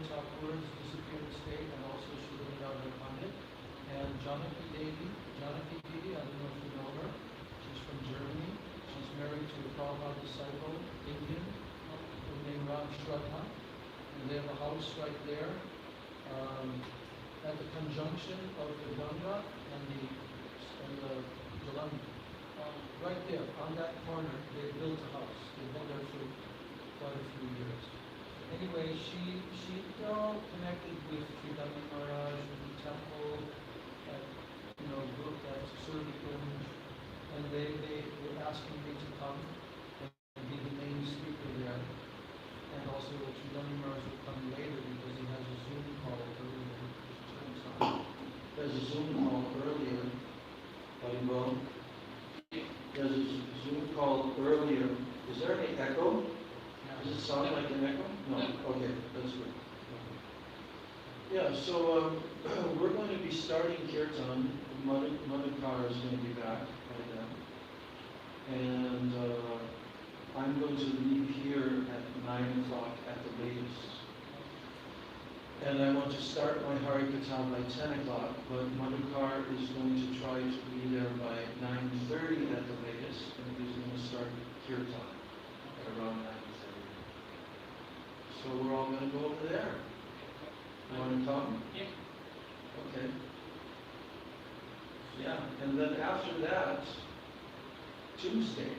Thakur's disappeared state, and also Srila Pandit, and Janaki Devi, I don't know if you know her, she's from Germany, she's married to a Prabhupada disciple, Indian, named Ram Shraddha, and they have a house right there, at the conjunction of the Ganga and the Jalan. Right there, on that corner, they built a house. They've been there for quite a few years. Anyway, she connected with Sridhar Maharaj, with the temple, at, group at Surdikunj, and they were asking me to come and be the main speaker there. And also Sridhar Maharaj will come later because he has a Zoom call earlier. There's a Zoom call earlier. Well, there's a Zoom call earlier. Is there any echo? Does it sound like an echo? No. Okay, that's good. Yeah, so we're going to be starting Kirtan. Madhukar is going to be back by then. And I'm going to leave here at 9 o'clock at the latest. And I want to start my Harikatha by 10 o'clock, but Madhukar is going to try to be there by 9:30 at the latest, and he's going to start Kirtan at around 9:30. So we're all going to go over there. You want to come? Yeah. Okay. Yeah, and then after that, Tuesday,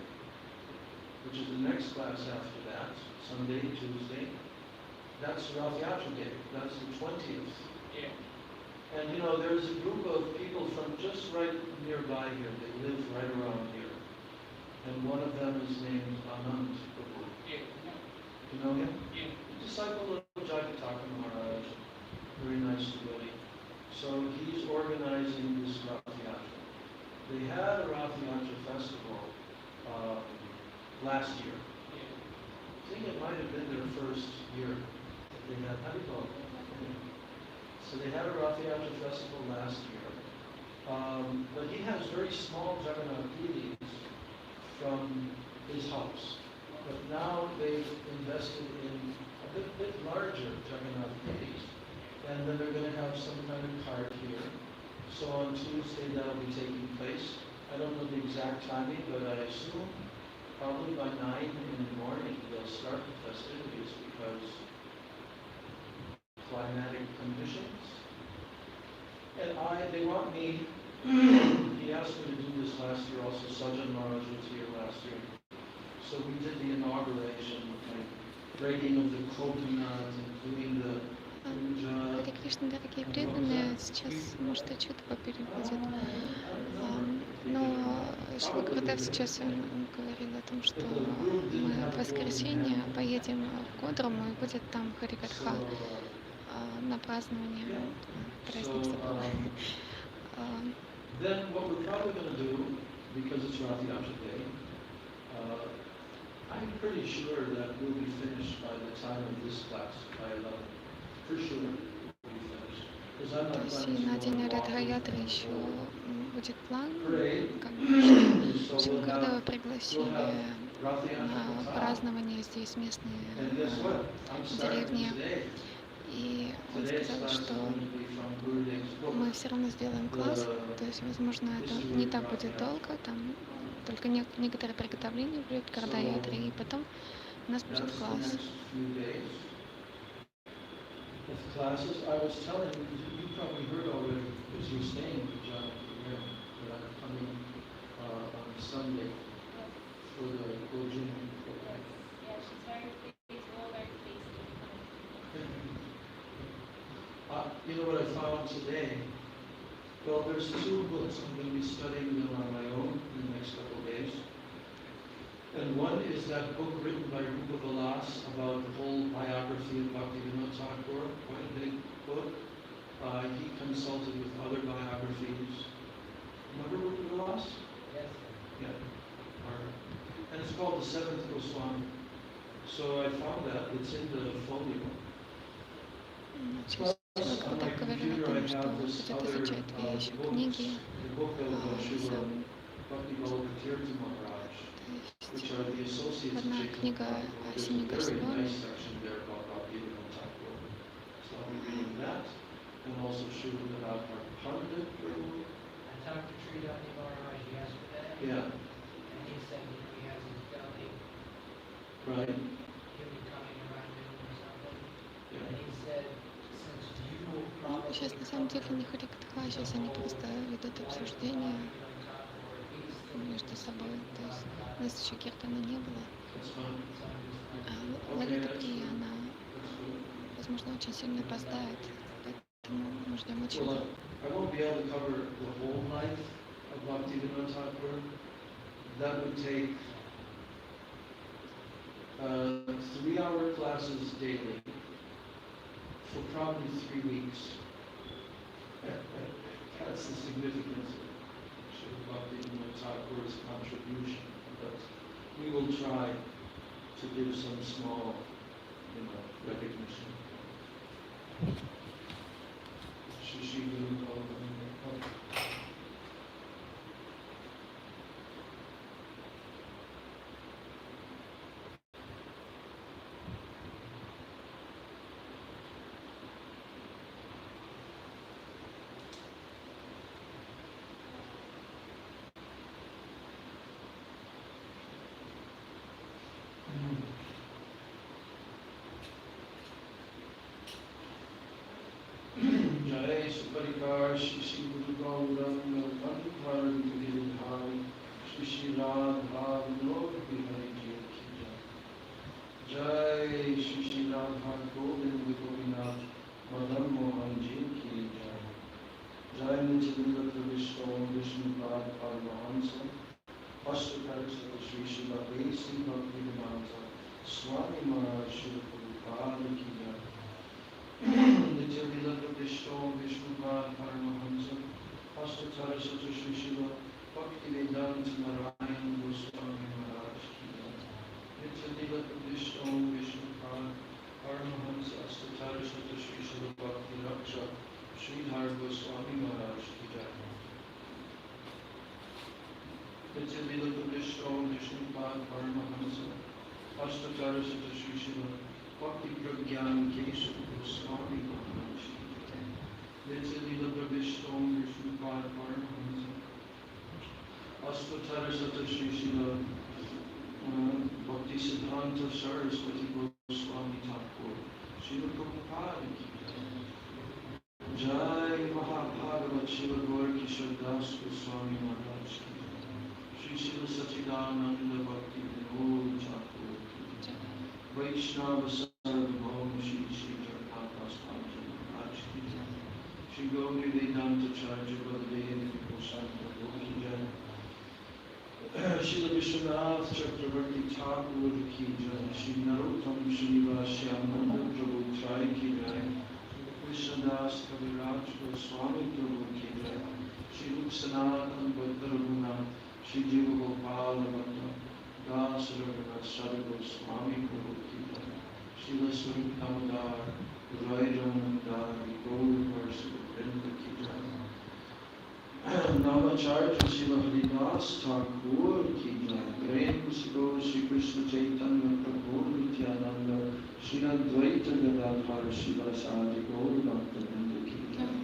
which is the next class after that, Sunday, Tuesday, that's Rath Yatra Day. That's the 20th. Yeah. And there's a group of people from just right nearby here. They live right around here. And one of them is named Anand Kapoor. Yeah. You know him? Yeah. Disciple of Jagannatha Maharaj. Very nice devotee. So he's organizing this Rath Yatra. They had a Rath Yatra festival last year. Yeah. I think it might have been their first year. They had, how do you call it? So they had a Rath Yatra festival last year. But he has very small Jagannath Puris from his house. But now they've invested in a bit larger Jagannath Puris. And then they're going to have some kind of cart here. So on Tuesday that'll be taking place. I don't know the exact timing, but I assume probably by 9 in the morning they'll start the festivities because climatic conditions. And they want me, he asked me to do this last year also, Sajjan Maharaj was here last year. So we did the inauguration, like breaking of the coconut and doing the puja. Харе Кришна, дорогие преданные, сейчас, может, отчетливо переводит. Но Шрила Гурудев сейчас говорил о том, что мы в воскресенье поедем в Кодруму и будет там Харикатха на празднование праздника. Then what we're probably going to do, because it's Rath Yatra Day, I'm pretty sure that we'll be finished by the time of this class, by 11. For sure we'll be finished. Because I'm not То planning есть на to день go off. Радха-ятры еще будет план, как бы, что Шрила Гурудева пригласили на празднование здесь местные деревни. И он сказал, что мы все равно сделаем класс, то есть, возможно, это не так будет долго, там только некоторые приготовления будет к Радха-ятре, и потом у нас будет класс. Classes, I was telling you probably heard already because you're staying with John here, that I'm coming on Sunday for the Gojun. Yeah, she's very pleased, we're all very pleased to be coming. You know what I found today? Well, there's 2 books. I'm going to be studying them on my own in the next couple of days. And one is that book written by Rupa Vilas about the whole biography of Bhaktivinoda Thakur, quite a big book. He consulted with other biographies. Remember Rupa Vilas? Yes. Yeah. And it's called The Seventh Goswami. So I found that it's in the folio. Сейчас Шрила Гурудев говорил о том, что будет изучать 2 еще книги, одна книга о 7 Госвами, talked to Sridhar Maharaj yesterday. Yeah. And he said he has his belly. Right. He'll be coming around noon or something. Yeah. And he said, since you will Ну, probably сейчас на самом деле не Харикатха, сейчас они просто ведут обсуждение между собой. То есть у нас еще Киртана не было. That's fine. А Лалита Прия, она, возможно, очень сильно опоздает. Поэтому мы ждем очень. Well, I won't be able to cover the whole life of Bhaktivinoda. That would take 3-hour classes daily for probably 3 weeks. That's the significance of Bhaktivinoda's contribution. But we will try to give some small, recognition. Shri Guru Bhagavan. Jai Suparikar Shri Guru Gauranga Padmanaabha Giridhari Shri Radha Vinod Bihari Ji Jai Shri Radha Govind Gopinath Madan Mohan Ji Ki Jai Jai Nityananda Vishnu Vishnu Pad Paramahansa Ashtakara Shri Shri Bhakti Bhaktivedanta Swami Maharaja Shri Prabhupada Ki Jai Nityanila Vishnu Vishnupad Paramahansa Ashtakara Shri Shri Bhaktivedanta Narayan Goswami Maharaj Ki Jai Nityanila Vishnu Vishnupad Paramahansa Ashtakara Shri Shri Bhakti Raksha Sridhar Goswami Maharaj Ki Jai Nityanila Vishnu Vishnupad Paramahansa Ashtakara Shri Shri Bhakti Pragyan Keshav Goswami Maharaj Ki Jai Nityanila Vishnu Vishnupad Paramahansa Ashtakara Shri Shri Bhakti Siddhanta Saraswati Goswami Thakur Srila Prabhupada Ki Jai Jai Mahabhagavat Srila Gaurkishore Das Goswami Maharaj Ki Jai Shri Srila Sachidananda Bhakti Vinod Thakur Ki Jai Vaishnava Sarvabhaum Shri Shri Jagannath Swami Maharaj Ki Jai Shri Gauri Vedanta Charya Baladev Goswami Ki Jai Srila Vishwanath Chakravarti Thakur Ki Jai Shri Narottam Srinivasyananda Prabhu Trai Ki Jai Krishnadas Kaviraj Goswami Prabhu Ki Jai Shri Rup Sanatan Bhatta Raghunath Shri Jiva Gopal Bhatta Das Raghunath Sada Goswami Prabhu Ki Jai Srila Swarup Damodar Rai Ramanandar Gaur Varsa Vrinda Ki Jai Namacharya Srila Haridas Thakur Ki Jai Prem Sigo Shri Krishna Chaitanya Prabhu Nityananda Shri Advaita Gadadhar Srila Sadi Gaur Bhakta Vrinda Ki Jai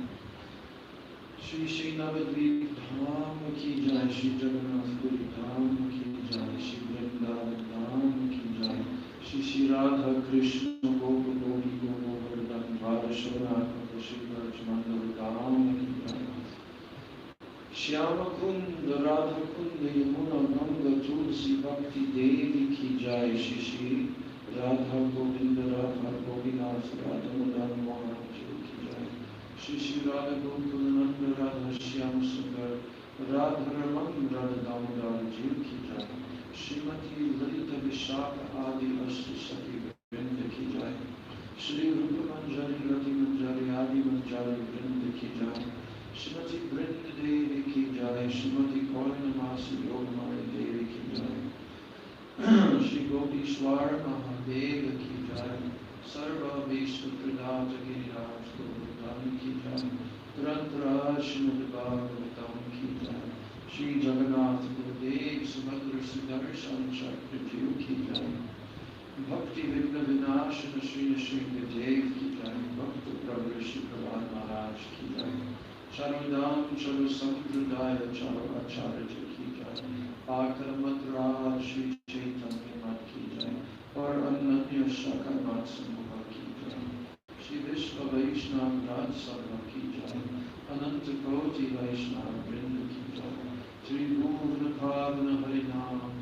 Shri Shri Navadvip Dham Ki Jai Shri Jagannath Puri Dham Ki Jai Shri Vrindavan Dham Ki Jai Shri Shri Radha Krishna Gopa Gori Govardhan Radha Shavanatmaka Shri Rajmandal Dham Ki Jai Shyama Kunda Radha Kunda Yamuna Ganga Tulsi Bhakti Devi Ki Jai Shri Shri Radha Govinda Radha Gopinath Radha Madan Mohan Ki Jai Shri Shri Radha Gokulananda Radha Shyam Sundar Radha Raman Radha Damodar Ji Ki Jai Srimati Lalita Vishaka Adi Astu Sati Vrinda Ki Jai Shri Rupa Manjari Rati Manjari Adi Manjari Vrinda Ki Jai Srimati Vrinda Devi Ki Jai Srimati Kaurnamasi Yogamaya Devi Ki Jai Shri Gopishwar Mahadeva Ki Jai Sarva Vishnu Pradata Giriraj Govardhan Ki Jai Tarantaraj Srimad Bhagavatam Ki Jai Shri Jagannath Baladev Subhadra Sudarshan Chakradev Ki Jai Bhakti Vigna Vinashana Shri Nrsimhadev Ki Jai Bhakta Prabhu Shri Prahlad Maharaj Ki Jai Sarva Sampradaya Acharya Ki Jai, Akaramatraj Shri Chaitanya Mat Ki Jai, और अन्य शाखा मात समूह की जय, श्री विश्व वैष्णव राज सभा की जय, अनंत कोटि वैष्णव वृंद की जय, श्री भुवन भावन हरिनाम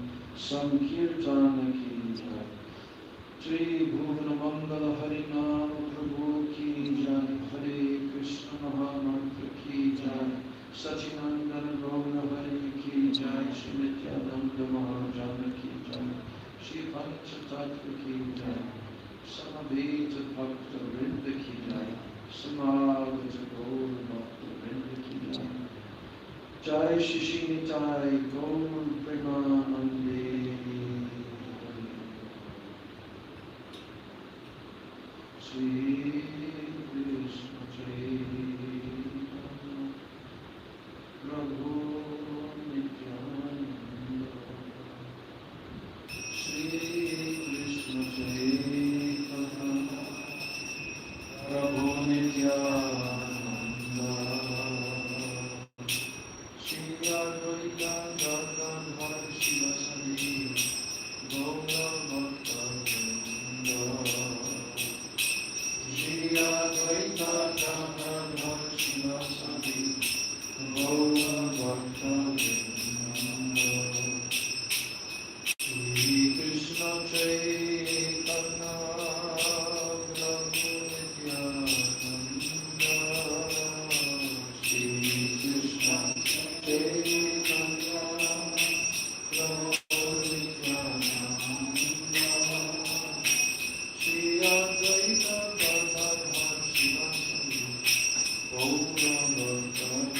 संकीर्तन की जय, श्री भुवन मंगल हरिनाम प्रभु की जय, हरे कृष्ण महामंत्र की जय, सचिनंदन गौर हरि की जय, श्री नित्यानंद महाजन की जय, श्री पंचतत्व की जय, समवेत भक्त वृंद की जय, समागत गौर भक्त वृंद की जय, जय श्री श्री निताय गौर प्रेमानंदे। श्री कृष्ण चैतन्य प्रभु नित्यानंद, श्री कृष्ण चैतन्य प्रभु नित्यानंद, श्री अद्वैत गदाधर शिवासादि गौर भक्तवृंद, श्री अद्वैत गदाधर शिवासादि गौर भक्तवृंद, श्री कृष्ण चैतन्य प्रभु नित्यानंद, श्री कृष्ण चैतन्य प्रभु नित्यानंद, श्री अद्वैत गदाधर शिवासादि गौर भक्तवृंद,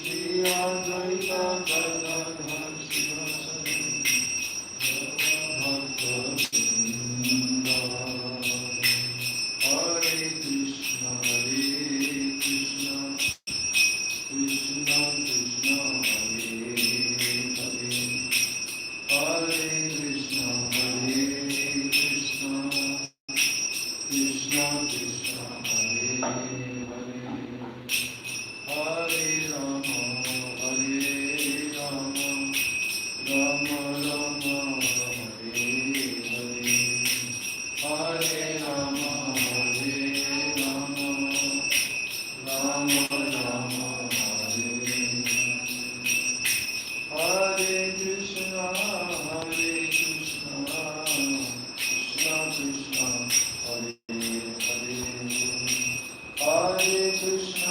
श्री अद्वैत गदाधर शिवासादि भक्तवृंद, हरे कृष्ण कृष्ण कृष्ण हरे हरे, हरे कृष्ण कृष्ण कृष्ण हरे हरे, हरे राम राम राम हरे हरे, हरे राम राम राम हरे हरे, हरे कृष्ण कृष्ण कृष्ण हरे हरे, हरे कृष्ण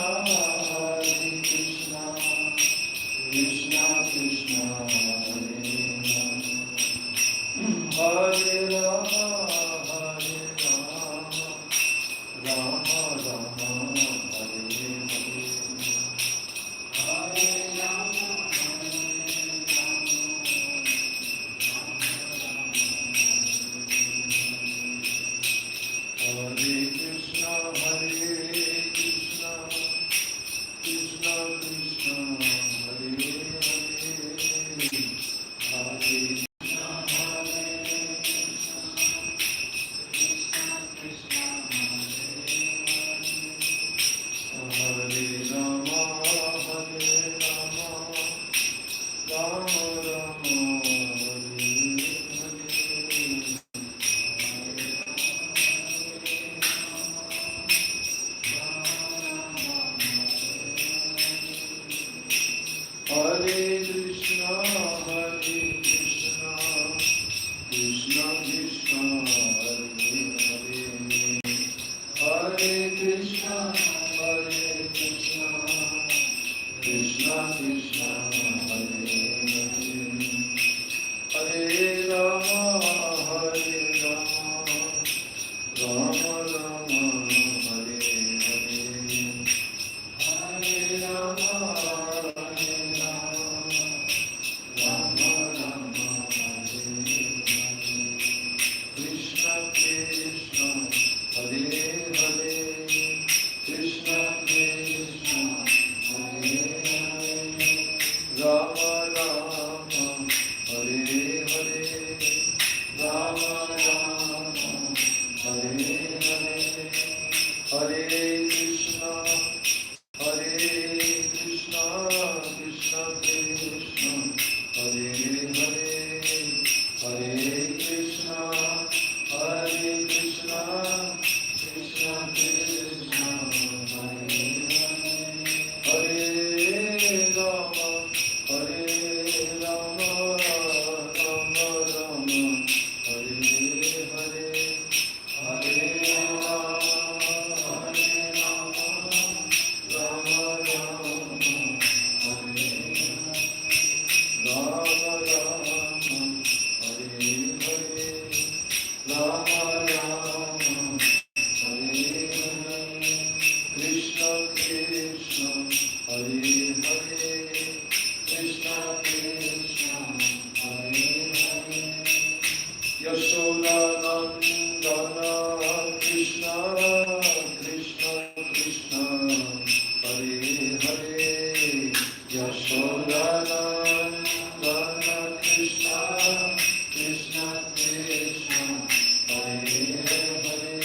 कृष्ण कृष्ण हरे हरे, हरे राम राम राम हरे हरे, हरे Ram Krishna, Krishna Krishna, Hare Hare, Yashoda Nandana Krishna, Krishna Krishna, Hare Hare,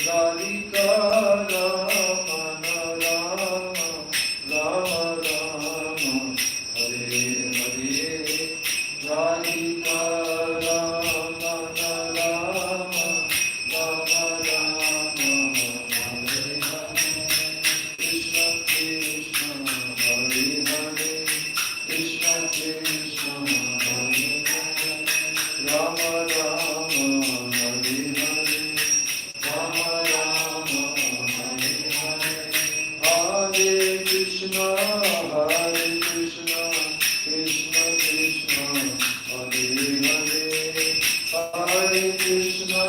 Radhika Rama Rama, Rama Rama, Hare Hare, Radhika Rama Rama, Rama Rama, Hare Hare, Krishna Krishna, Hare Hare, Krishna Krishna, Hare Hare, Rama Rama, Hare Hare, Rama Rama, Hare Hare, Hare Krishna, Krishna Krishna, Hare Hare, Hare Krishna,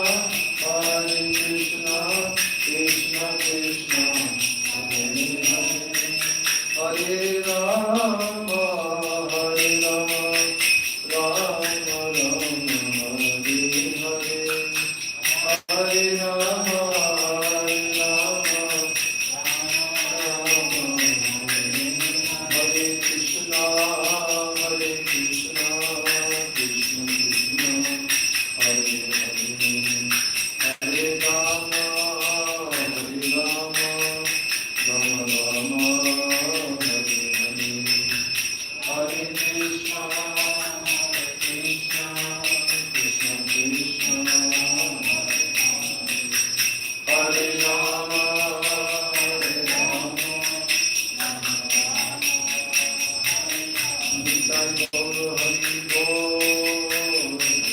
Krishna Krishna, Hare Hare, Hare Rama, Rama Rama, Hare Hare, Hare Rama, Hare Krishna, Krishna Krishna, Hare Hare, Hare Rama, Rama Rama, Hare Hare, Hare Krishna, Krishna Krishna, Hare Rama, Nitai Gaura Hari Bol,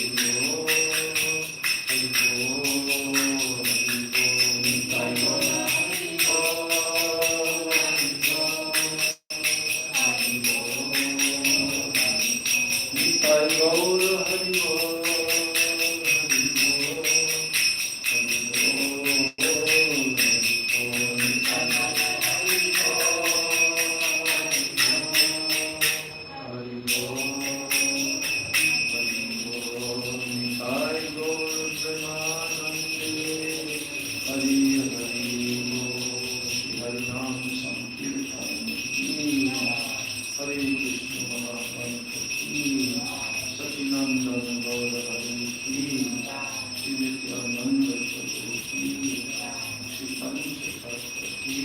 Hari Bol, Hari Bol, Nitai Gaura Hari Bol, Hari Bol, Hari Bol, Nitai Gaura Hari Bol, Hari Bol, Hari Bol, Nitai Gaura Hari Bol, Hari Bol, Hari Bol, Nitai Gaura Premanande, Hari Hari Bol, Shri Hari Nam Sankirtan ki, Hare Krishna Mahamantra ki, Satinandana Gaura Hari ki, Shri Nityananda Prabhu ki, Shri Panchatattva ki,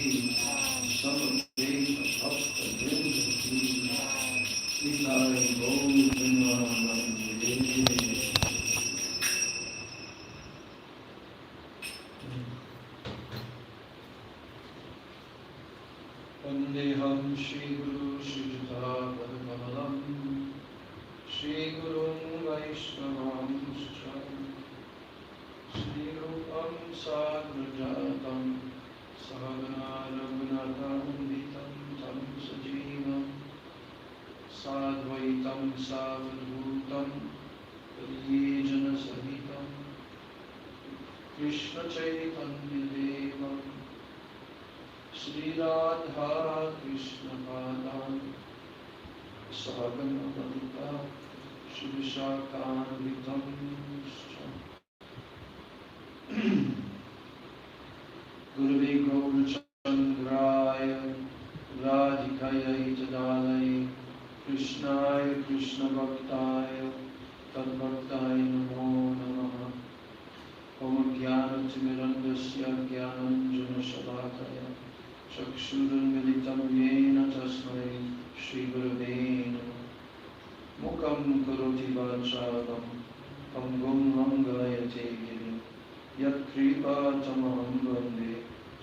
Samaveta Bhakta Vrinda ki, Nitai Gaura Premanande. Vandeham Shri Guru Shri Juta Padmanalam, Shri Guru Vaishnavam Shri Rupam Sagrajatam, Sahagana Raghunatham Vitam Tam Sajivam, Sadvaitam Savadhutam, Pariyejana Sahitam, Krishna Chaitanya Devam, Shri Radha Krishna Padam, Sahagana Lalita, Shri Vishakhanvitam, Gurave Gaurachandraya, Radhikaya Itadalaya, Krishnaya Krishna Bhaktaya, Tadbhaktaya Namo Namaha. Om Jnana Timirandasya Jnananjana Shalakaya, Chakshurunmilitam Yena Tasmai Shri Gurave Namah. Mukam Karoti Vacharam, Pangum Langayate Girim, Yat Kripa Tamaham Vande,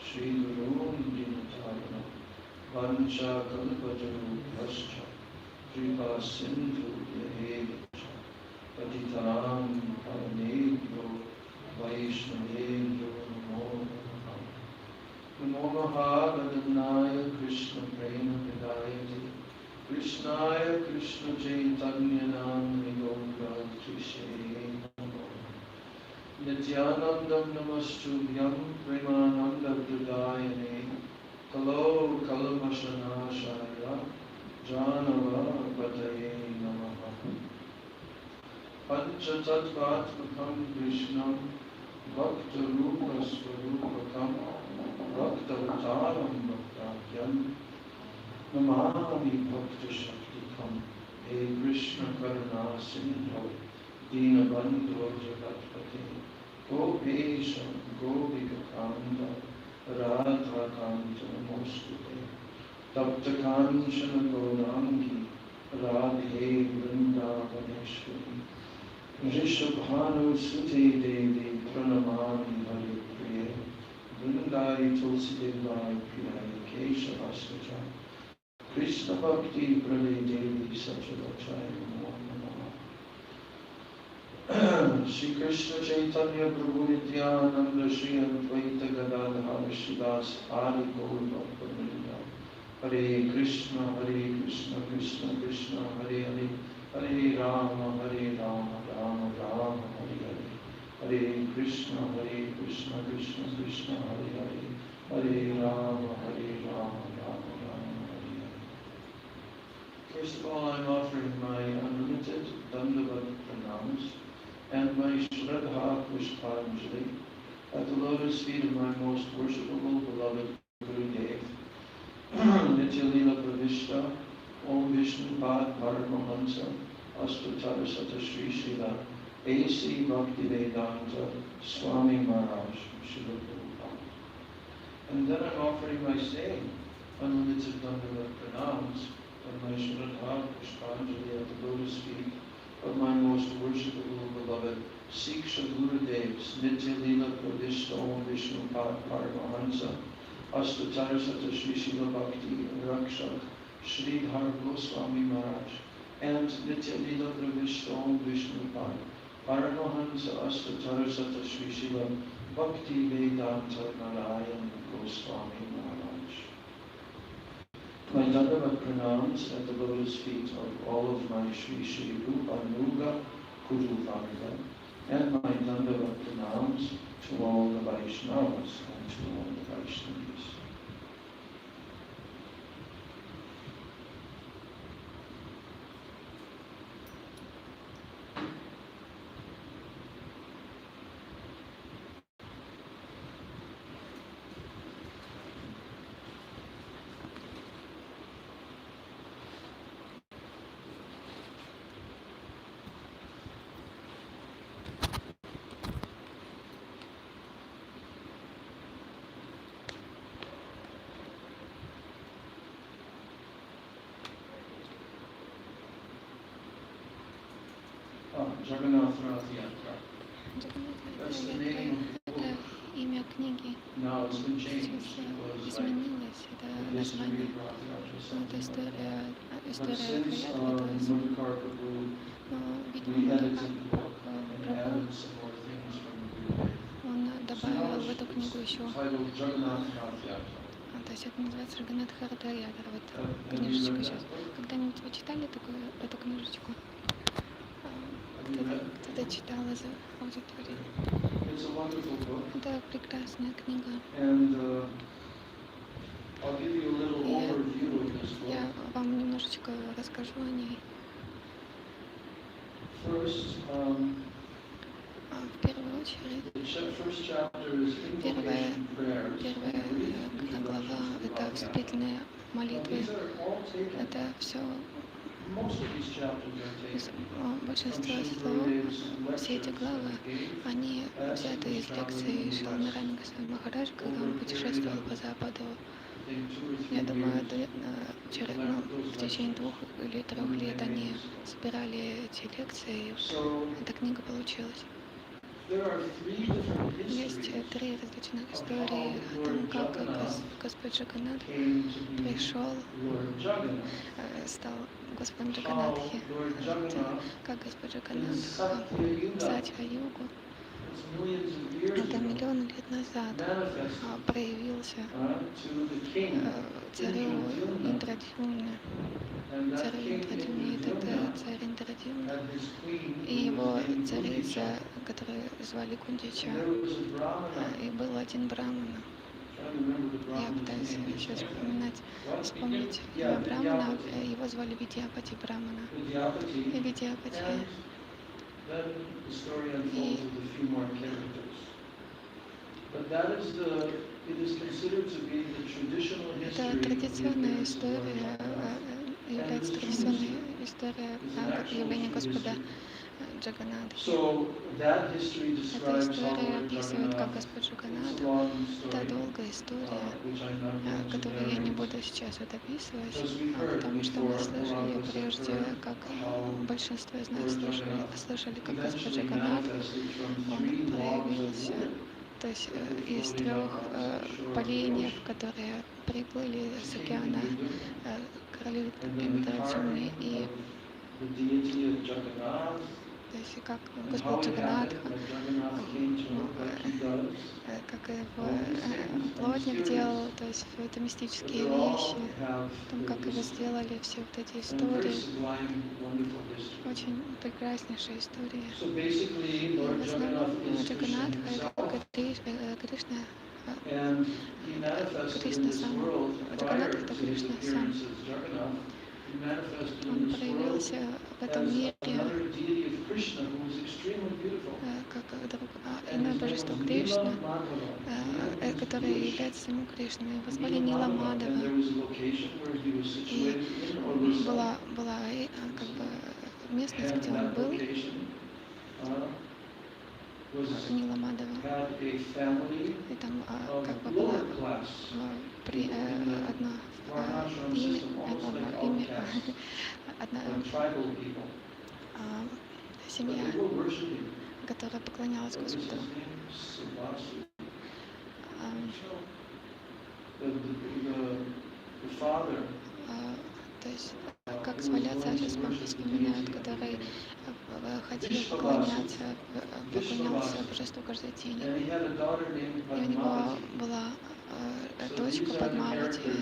Shri Gurum Dinatayana, Vancha Kalpatarubhyascha, Kripa Sindhu Yahevacha, Patitanam Pavanebhyo, Vaishnavendra Namo Namaha. Namo Maharadhanaya Krishna Prema Pradayate, Krishnaya Krishna Chaitanya Namani Gaura Krishe Namo. Nityanandam Namastubhyam Premananda Pradayane, Kalo Kalamasanashaya, Janava Pataye Namaha. Panchatattvatmakam Krishnam Bhakta Rupa Swarupakam Bhakta Vataram Bhaktakyam Namami Bhakta Shaktikam He Krishna Karuna Sindhu Dina Bandhu Jagatpati Gopesha Gopika Kanda Radha Kanta Namostute Tapta Kanchana Gaurangi Radhe Vrindavaneshwari Rishabhanu Sute Devi Pranamami Hari Priya Vrindai Tulsi Devai Priyai Keshavasvaja Krishna Bhakti Prade Devi Sacharavachaya Namo Namaha Shri Krishna Chaitanya Prabhu Nityananda Shri Advaita Gadadhara Srivas Adi Gaur Bhaktivinoda Hare Krishna Krishna Krishna Hare Hare Hare Rama Rama Rama Hare Hare Hare Krishna Krishna Krishna Hare Hare Hare Rama Rama Rama Hare Hare. First of all, I'm offering my unlimited Dandavat pranams and my Shraddha Pushpanjali at the lotus feet of my most worshipable beloved Gurudev, Nityalila Pravishta, Om Vishnu Pad Paramahansa, Astatara Sata Shri Srila, A.C. Bhaktivedanta, Swami Maharaj, Srila Prabhupada. And then I'm offering my same unlimited Dandavat pranams and my Shraddha Pushpanjali at the lotus feet of my most worshipable beloved Siksha Gurudevs, Nityalila Pravishta, Om Vishnu Pad Paramahansa, Astatara Sata Shri Srila Bhakti Rakshak, Sridhar Goswami Maharaj, and Nityalila Pravishta Om Vishnu Pad Paramahansa Astatara Sata Shri Srila Bhaktivedanta Narayan Goswami Maharaj. My Dandavat pranams at the lotus feet of all of my Sri Rupa Nuga Kuru Varga, and my Dandavat pranams to all the Vaishnavas and to all the Vaishnavis. Jagannath Rath Yatra. That's the name of the book. Это имя книги. Now it's been Сейчас changed. It was like изменилось, это the history название. of Rath Yatra or Это something like история that. But Рахаятри, since это Madhukar Prabhu, но, we видимо, edited the book and Прабhu, added some more things from the Guru. он So добавил now в эту книгу it's еще, titled Jagannath Rath Yatra. то есть это называется Раганатха Ятра, вот Have you книжечка read сейчас. that book? Когда-нибудь вы читали эту книжечку? Have you read it? Кто-то читал из аудитории. It's a wonderful book. Это прекрасная книга. And I'll give you a little overview of this book. Я вам немножечко расскажу о ней. First, В первую очередь, the first chapter is invocation prayers. первая глава — это вступительные молитвы. These are all taken. Это все, Most of these chapters are taken большинство from слов, Shrimad все эти главы, они взяты из лекции Шримада Госвами Махараджа, когда он путешествовал по Западу. Я думаю, в течение 2 или 3 лет они собирали эти лекции, и эта книга получилась. Есть 3 различных истории о том, как Господь Джаганнат пришел, стал Господом Джаганнатхи, как Господь Джаганнат в Сатья-югу. Это миллионы лет назад проявился царю Индрадхюмне. Царь Индрадхюмне — это царь Индрадхюмне. И его царица, которую звали Кундича, и был один брамана. Я пытаюсь сейчас вспомнить брамана, его звали Видьяпати брамана. И Видьяпати. Это традиционная история, является традиционной историей явления Господа Джаганнатхи. Эта история описывает, как Господь Джаганнат. Это долгая история, которую я не буду сейчас вот описывать, потому что мы слышали прежде, как большинство из нас слышали, как Господь Джаганнат, он проявился, то есть из 3 поленьев, которые приплыли с океана короли Индраджуни, и то есть как Господь Джаганнатха, как его плотник делал, то есть все это мистические вещи, том, как его сделали, все вот эти истории, очень прекраснейшая история. И в основном Джаганнатха — это Кришна, Кришна сам. Джаганнат — это Кришна сам. Он проявился в этом мире как иное божество Кришна, которое является самим Кришной. Его звали Нила Мадава. И была как бы местность, где он был, Нила Мадава. И там как бы была одна семья, которая поклонялась Господу. То есть, как звали отца, сейчас вспоминают, который ходил поклонялся божеству каждый день. И у него была дочка Падманабхи.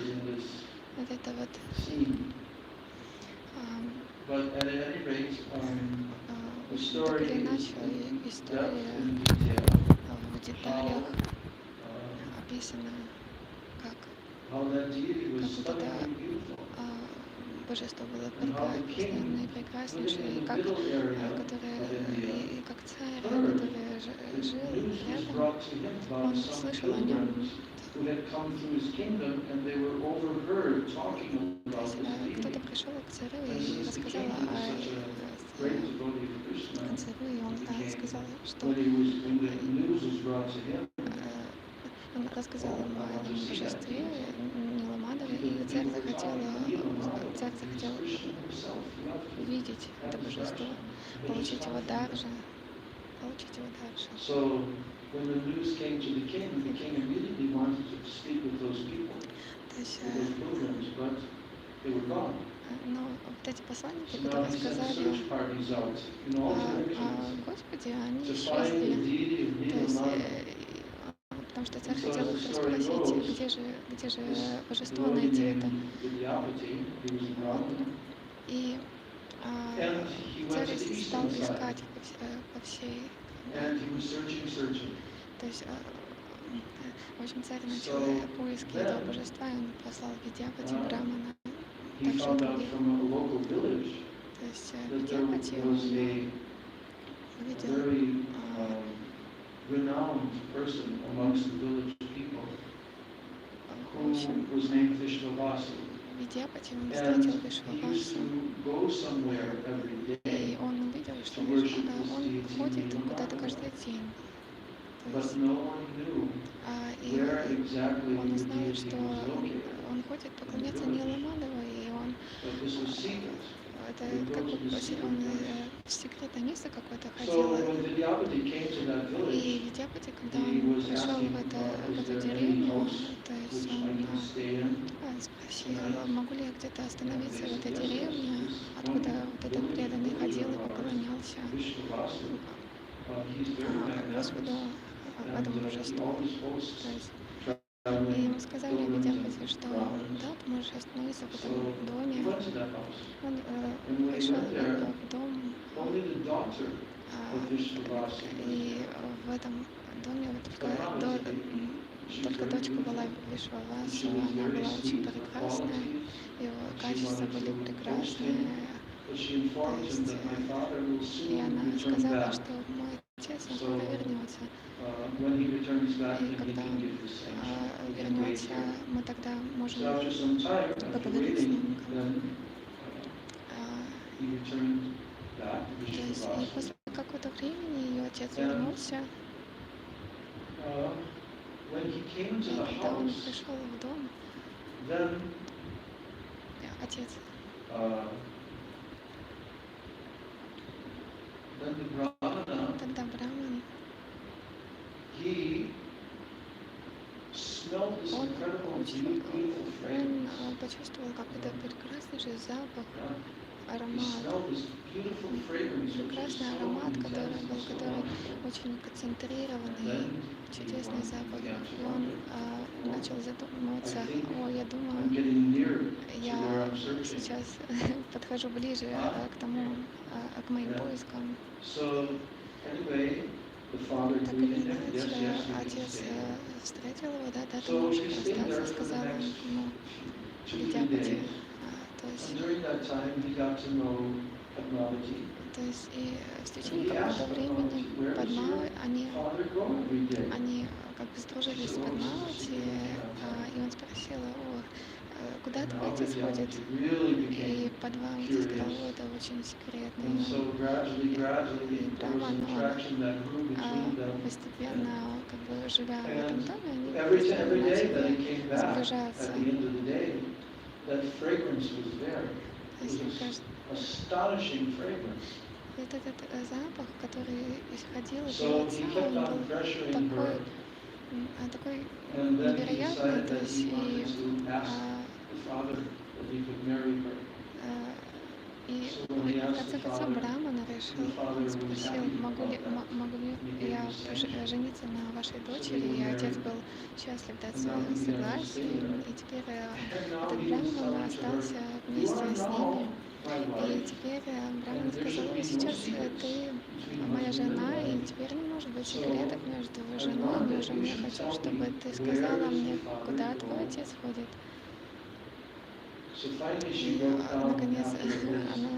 Вот это вот так или иначе история в деталях описана, как вот это божество было прекрасное, прекраснейшее, и как царь, который жил рядом, он слышал о нем. То есть кто-то пришел к царю и рассказал о царю, и он сказал, что он рассказал ему о божестве Ниламадове, и царь захотел увидеть это божество, получить его дар же. То есть, но вот эти посланники, которые сказали о Господе, они исчезли. То есть, потому что царь хотел их расспросить, где же божество найти это. И царь стал искать по всей. То есть, в общем, царь начал поиски этого божества, и он послал Видьяпати, Брамана, также других. То есть Видьяпати, он увидел в общем, Видьяпати, он встретил Вишвавасу, и он увидел, что он ходит куда-то каждый день. То есть, и он узнал, что он ходит поклоняться Ниламадову, и он это как бы он в секретное место какое-то ходил. И Видьяпати, когда он пришел в эту деревню, то есть он спросил, могу ли я где-то остановиться в этой деревне, откуда вот этот преданный ходил и поклонялся Господу, этому божеству. И ему сказали Видьяпати, что да, ты можешь остановиться в этом доме. Он пришел в дом, и в этом доме только дочка была Вишваваса, она была очень прекрасная, его качества были прекрасные. То есть, и она сказала, что мой отец, он скоро вернется. When he returns back, И then he когда can give his sanction. We can wait вернется, here. мы тогда можем So after some time, after поговорить с waiting, ним. then А, he returned back, То Vishnu есть и Vasu. после какого-то времени ее отец вернулся, When he came и to the когда он house, пришел в дом, then отец, the Brahmana, тогда Браман, he smelled this он incredible, очень, beautiful он fragrance. почувствовал какой-то прекраснейший запах, He аромат, smelled this beautiful fragrance, which was прекрасный so аромат, который intense был, and so который wonderful. очень And концентрированный, then чудесный запах. began И to он wonder, начал задумываться, I think я I'm думаю, getting near to я where I'm searching. сейчас подхожу ближе к тому, к моим поискам. So anyway, the father Так greeted или him. Yes, иначе, yes, you can отец stay. встретил его, да, ты So можешь he stayed there остаться, for the сказал он next ему, 2-3 Видяпати. days. То есть, And during that time, he got to know Padmanabha. и в And течение he asked какого-то времени Padmanabha, where does Падмавы, your father go every day? они как бы сдружились с So, this is a Падмавати, secret between them. и он спросил, куда And твой now отец ходит? Vidyanati really И became Падмавати сказал, curious. это очень секретно. And so gradually, И there was an Браман, он attraction that grew between them. постепенно, как бы живя в этом And доме, они every постоянно day that начали he came back, at сближаться. the end of the day, that fragrance was there. То It есть was an astonishing fragrance. этот запах, который исходил от So отца, he kept он on был pressuring her, такой and then he невероятный, decided то that есть he wanted и to ask the father that he could marry her. и So when he в asked конце the концов father, Браман решил, the father он was спросил, happy могу about that. ли And he я gave his sanction. жениться на вашей So дочери, they и were отец married. был счастлив дать And now he began to stay согласие, there. и теперь And now этот he was Браман telling to her, остался you вместе are с now ними. my И wife, теперь Браман and there сказал, should be no сейчас secrets ты between моя husband жена, and и wife. теперь не может быть So секретов между I женой want и that мужем. you Я should хочу, tell чтобы me ты where сказала does мне, your father куда твой go. отец ходит. So finally she И broke down наконец after his она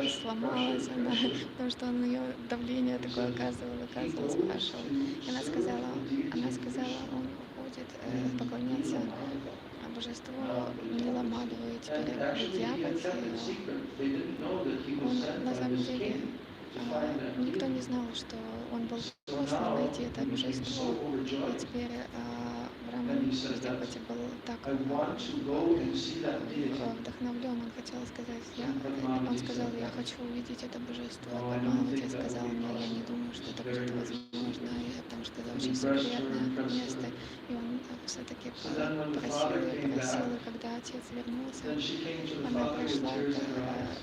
сломалась, pressure. потому что он ее давление He такое said, he оказывал, goes спрашивал. И to она serve сказала, the deity Krishna он уходит in поклоняться Nilamada. божеству Now, Ниламадову, и теперь and actually he had Видяпати. kept it secret. They didn't know that he was Он sent на by самом this деле king to find that никто не deity. знал, что он был So послан now найти это he became божество. so И overjoyed. теперь And Браман he said that Видяпати был так I want to go and see that deity. вдохновлен, он хотел сказать, And он Padmanabhi сказал, said я that. хочу увидеть это божество. No, I don't Падманабхи think that сказал will be мне, я не possible. думаю, что It's это very, будет very возможно, secret. потому что это And очень he pressed her секретное and pressed место. her. И он все-таки So then when the просил father и came просил, back, и когда отец вернулся, then she came to the она father with пришла tears in her eyes.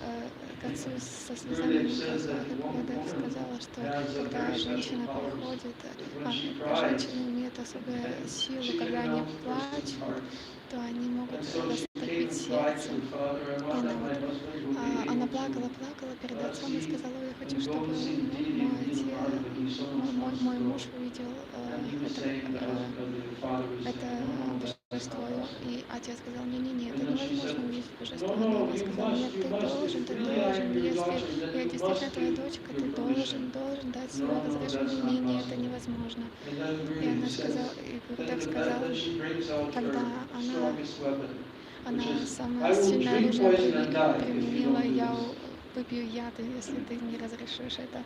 к отцу со слезами Gurudev на says глазах that и woman сказала, что has a когда very special женщина powers. приходит, That when she cries, женщины имеют особую силу, she когда can они melt person's плачут, hearts. то они могут And so she came растопить and cried сердце. to the father, I И want она that my husband will be она able плакала to перед отцом и see сказала, я хочу, and go чтобы and see the deity мой of Nilamada, but he so much wants мой to муж go. увидел And he was saying that the father was это saying, no, that's божество. not possible. И отец сказал, не, это And then she невозможно said, увидеть божество. no, Но no, она you сказала, нет, must, if ты really I должен, am your если daughter, then я you действительно must твоя give дочка, your ты permission. должен дать No, свое no, that's разрешение. not Нет, это possible. невозможно. And then И она Gurudev сказала, says, и Гурудев сказал, then she brings out когда her она strongest weapon, она which is, I самое will сильное drink оружие poison and die if you применила, don't do я this. выпью яд, если ты не разрешишь это.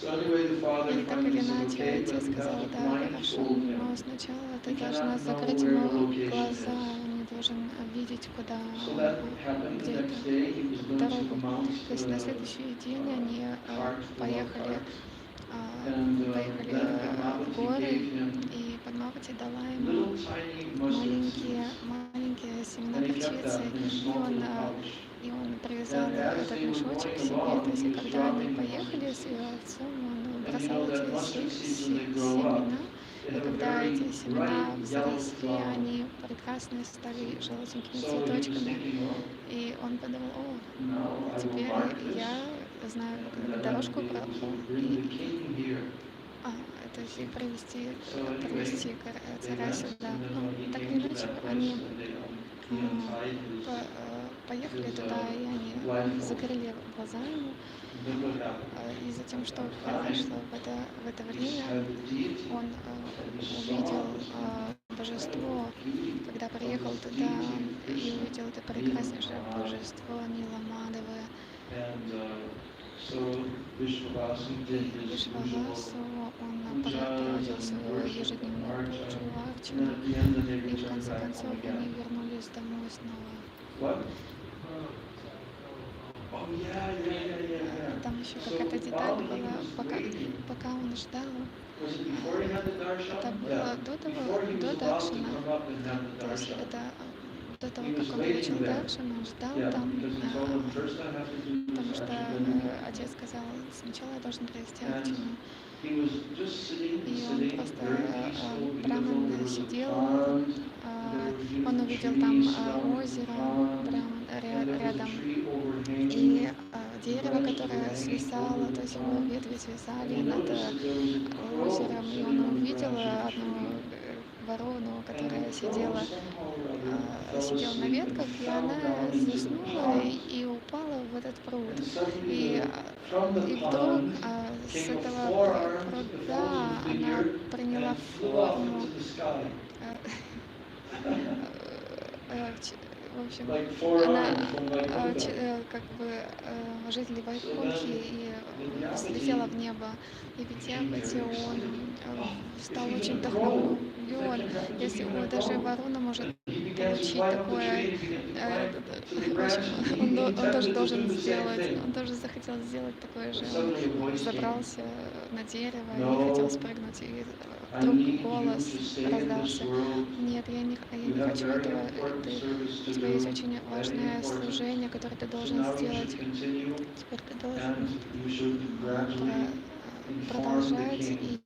So anyway, the father И так finally или said, иначе, okay, отец but you сказал, have to да, хорошо, blindfold но him. сначала ты He должна cannot know закрыть where the ему location глаза, is. он не должен видеть, куда, So that happened the где next это day. He was going to дорогу. mount То есть на следующий день они cart, поехали, cart. And поехали then в Padmanabha горы, gave him и Падмавати дала ему little tiny mustard seeds. маленькие семена And he kept горчицы, that in a small little pouch. и он привязал And as этот they were мешочек к going себе. along, То есть, he и was когда они dropping the поехали mustard с seeds. ее отцом, он And you бросал know that эти mustard seeds, when they grow up, семена, they и have a когда very эти семена bright yellow взросли, flower. они прекрасно стали желтенькими So he was цветочками. thinking, well, И он подумал, now I will теперь mark this, я знаю and then I дорожку, will be able to bring the king here. то есть и привести So anyway, they царя went, сюда. and then Ну, when he так came или to иначе, that place, они and he untied his поехали his, туда, и они blindfold. закрыли глаза ему. И затем, что произошло в это время, он увидел божество, когда приехал туда и увидел это прекраснейшее божество Ниламадовое. И Вишвавасу он проводил свою ежедневную пуджу, арчану, и в конце концов они вернулись домой снова. Там еще какая-то деталь была, пока он ждал. Это было до Даршана. То есть это до того, как он получил Даршан, он ждал там, потому что отец сказал, сначала я должен провести арчану. И он просто, Браман сидел, он увидел там озеро рядом, и дерево, которое свисало, то есть его ветви свисали над озером, и он увидел одну ворону, которая сидела на ветках, и она заснула и упала в этот пруд. И вдруг с этого пруда она приняла форму, в общем, она как бы житель Вайкунхи и слетела в небо. И в Витьябхате он стал очень вдохновлен. Если даже ворона может получить такое, в общем, он тоже должен сделать, он тоже захотел сделать такое же. Он забрался на дерево и хотел спрыгнуть, и вдруг голос раздался: нет, я не хочу этого, у тебя есть очень важное служение, которое ты должен сделать. Теперь ты должен продолжать и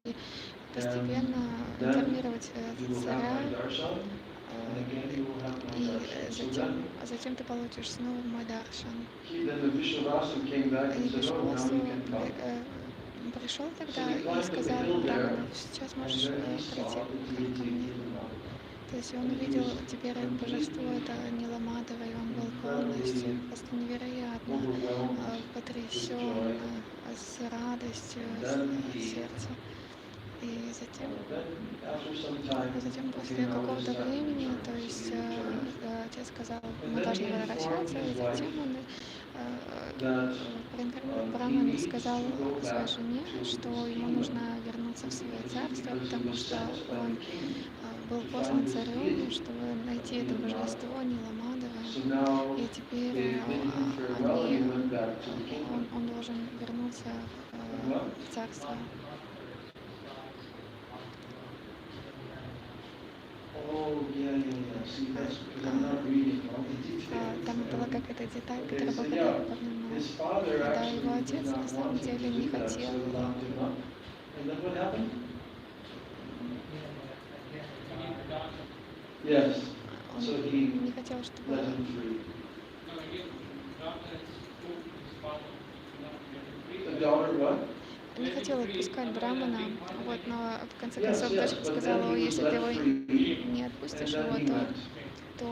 постепенно информировать царя, и затем ты получишь снова мой даршан. И Вишвавасу пришел тогда и сказал Браману: сейчас можешь прийти ко мне. То есть он увидел теперь божество, это Ниламадова, и он был полностью просто невероятно потрясен, с радостью в сердце. И затем после какого-то времени, то есть отец сказал, мы должны возвращаться, и затем Браман сказал своей жене, что ему нужно вернуться в свое царство, потому что он был послан царем, чтобы найти это божество Ниламадова, и теперь он должен вернуться в царство. Там была какая-то деталь, которая была поднимана. Да, его отец на самом деле не хотел. Он не хотел, чтобы... Не хотел отпускать Брамана, вот, но в конце концов дочка сказала: если ты его не отпустишь то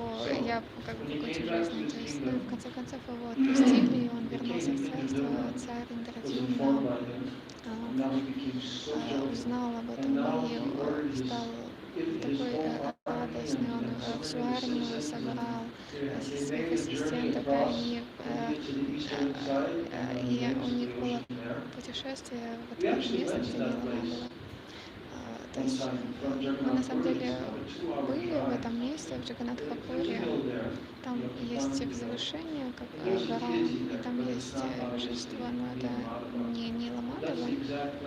я как бы покончу жизнь. То есть, в конце концов его отпустили, и он вернулся в царство. Царь Индрадьюмна узнал об этом и стал такой радостный. Он всю армию собрал, своих ассистентов, и у них было путешествие в это место, где Ниламадова. То есть мы на самом деле были в этом месте, в Джаганнатхапуре. Там есть возвышение, как гора, и там есть божество, но это не Ниламадова,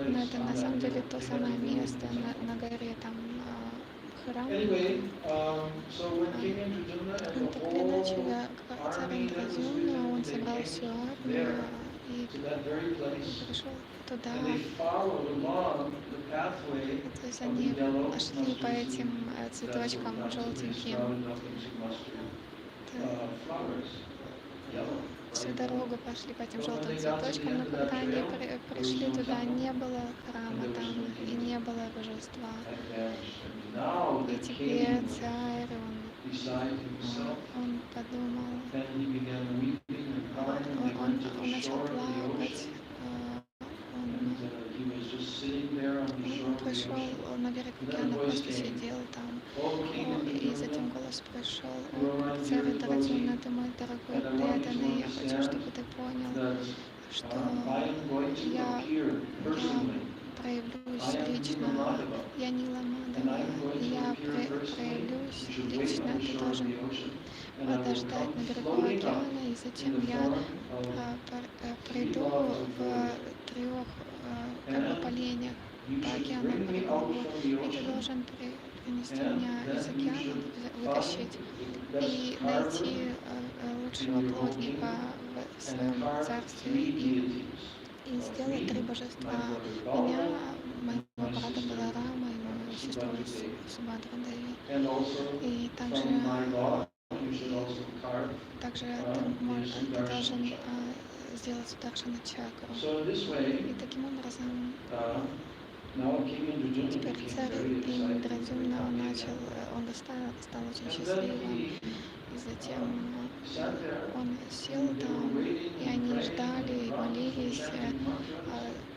но это на самом деле то самое место на горе, там храм. Так или иначе, царь Индрадьюмна, он собрал всю армию и пришел туда. То есть они шли по этим цветочкам желтеньким. Всю дорогу пошли по этим желтым цветочкам, но когда они пришли туда, не было храма там и не было божества. И теперь царь, он подумал, он начал плакать, вышел наверх океана, просто сидел там. И затем голос пришел: «О, царь Драджуна, ты мой дорогой преданный, я хочу, чтобы ты понял, что я проявлюсь лично, я не Ламадова, я проявлюсь лично, ты должен подождать на берегу океана, и затем я приду в 3 поленьях по океану берегу, и ты должен принести меня из океана, вытащить и найти лучшего плотника в своем царстве и сделать 3 божества: меня, моего брата Баларама и мою сестру Субхадру Деви. И также ты должен сделать Сударшана чакру». И таким образом теперь царь Индрадзумна он стал очень счастливым. И затем он сел там, и они ждали, и молились,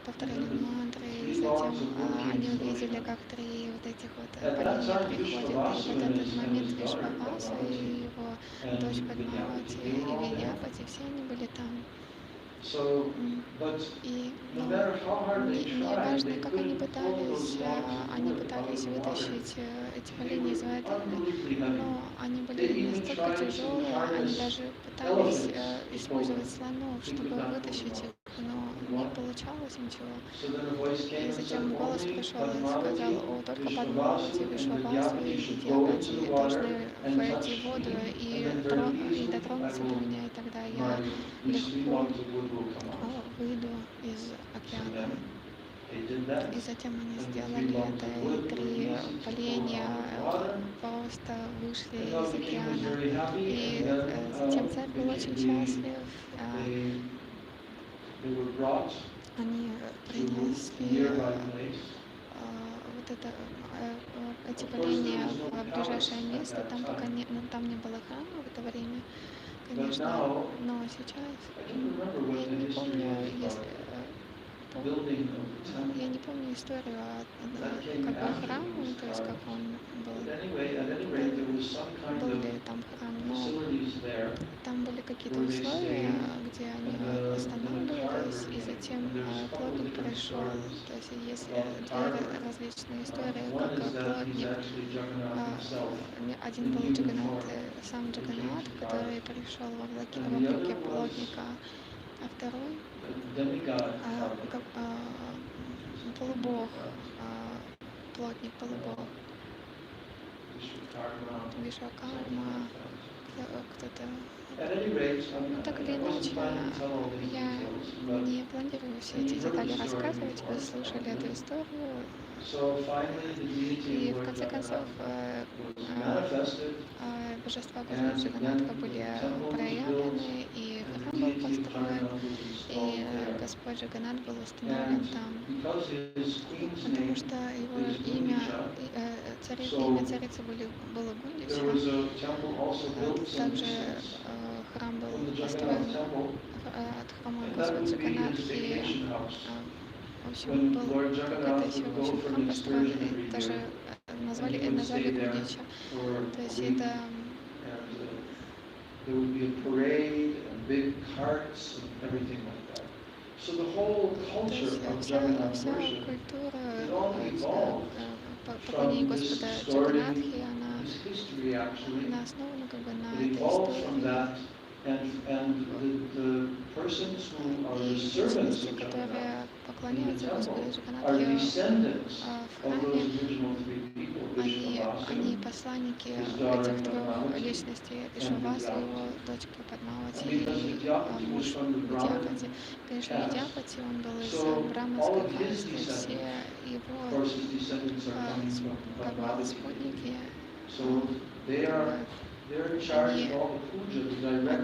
повторяли мантры, и затем они увидели, как 3 вот этих вот поленья приходят. И в этот момент Вишваваса и его дочь Падманабха и Видяпати, все они были там. И не важно, как они пытались вытащить эти поленья из воды, но они были настолько тяжелые, они даже пытались использовать слонов, чтобы вытащить их, но не получалось ничего. И затем голос пришел и сказал: «О, только Падманабхи, Вишвавасу и Видяпати должны войти в воду и дотронуться до меня, и тогда я легко выйду из океана». И затем они сделали это, и 3 поленья просто вышли из океана. И затем царь был очень счастлив. Они принесли эти поленья в ближайшее место, там пока там не было храма в это время, конечно, но сейчас я не помню, я не помню историю о храме, то есть как он был ли там храм, но там были какие-то условия, где они останавливались, и затем плотник пришел. То есть есть 2 различные истории, как плотник. Один был сам Джаганнат, который пришел во облаке плотника, а второй полубог, плотник полубог, Вишвакарма, кто-то. Ну, так или иначе, я не планирую все эти детали рассказывать, вы слушали эту историю. И в конце концов божества Господа Джаганнатха были проявлены, и храм был построен, и Господь Джаганнат был установлен там, потому что его имя царицы было Гундича. Также храм был построен от храма Господа Джаганатхи. В общем, был какой-то еще храм построен, даже назвали Гундича. То есть это вся культура поклонения Господа Джаганатхи, она основана как бы на этой истории. И личности, которые поклоняются Господу Джаганатхи в храме, они посланники этих 3 личностей: Вишваваса, его дочка Падмавати и муж Видяпати. Конечно, Видяпати, он был из браманской касты, все его как бы спутники, они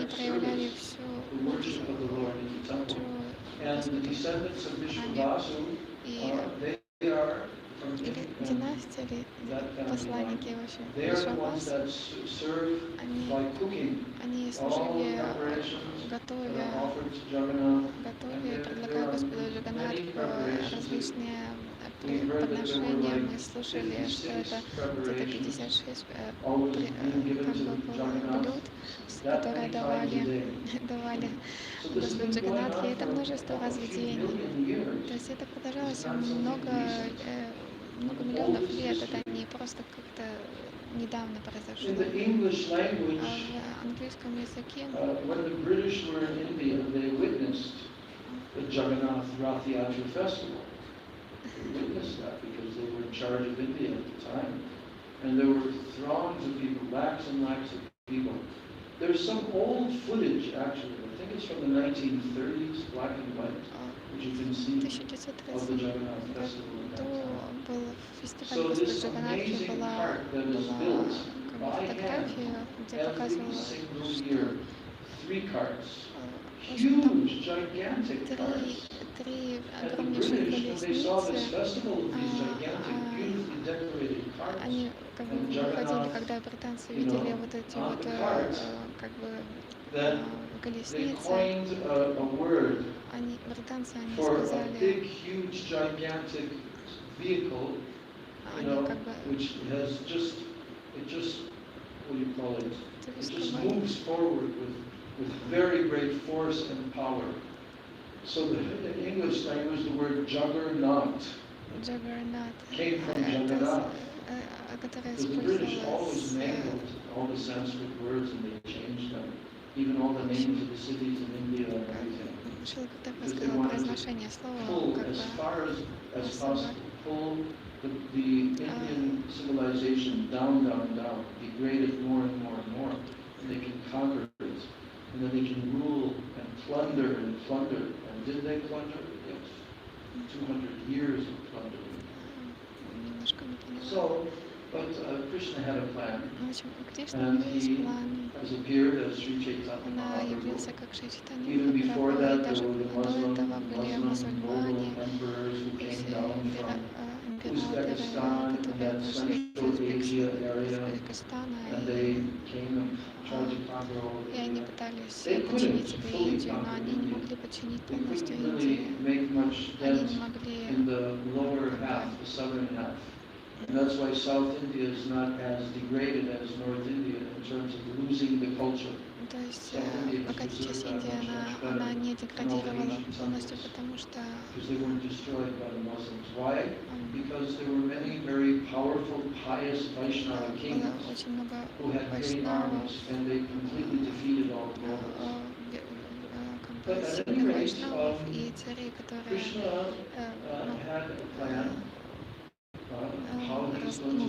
проявляли всю пуджу или династия, или посланники, в общем, Вишвавасы, они служили, готовя и предлагая Господу Джаганнатху различные подношения. Мы слушали, что это где-то 56 блюд, которые давали Господу Джаганнатхе. Это множество разведений. То есть это продолжалось много миллионов лет. Это не просто как-то недавно произошло. А в английском языке when the British were in India, they witnessed the Jagannath Rath Yatra festival. They witnessed that because they were in charge of India at the time. And there were throngs of people, lakhs and lakhs of people. There's some old footage, actually, I think it's from the 1930s, black and white, which you can see of the Jagannath festival at that time. So this amazing cart that is built by hand, every single year, 3 carts, huge, gigantic carts. And the British, when they saw this festival of these gigantic, beautifully decorated carts, они как бы выходили, когда британцы видели вот эти вот как бы колесницы, британцы они сказали, big, huge, gigantic vehicle, which has just, what do you call it? It just moves forward with very great force and power. So in English language, the word juggernaut came from Jagannath. Because the British always mangled all the Sanskrit words and they changed them, even all the names of the cities in India and everything. Because they wanted to pull as far as possible, pull the Indian civilization down, degrade it more and more and more, and they can conquer it, and then they can rule and plunder and plunder. And did they plunder? Yes. 200 years of plundering. So, but Krishna had a plan, and he has appeared as Sri Chaitanya Mahaprabhu. Even before that, there were the Muslim Mogul emperors who came down from Uzbekistan and that Central Asia area, and they came and tried to conquer all of India. They couldn't fully conquer India. They couldn't really make much dent in the lower half, the southern half. And that's why South India is not as degraded as North India in terms of losing the culture. То есть пока сейчас Индия, она не деградировала полностью, потому что очень много вайшнавов, сильных вайшнавов и царей, которые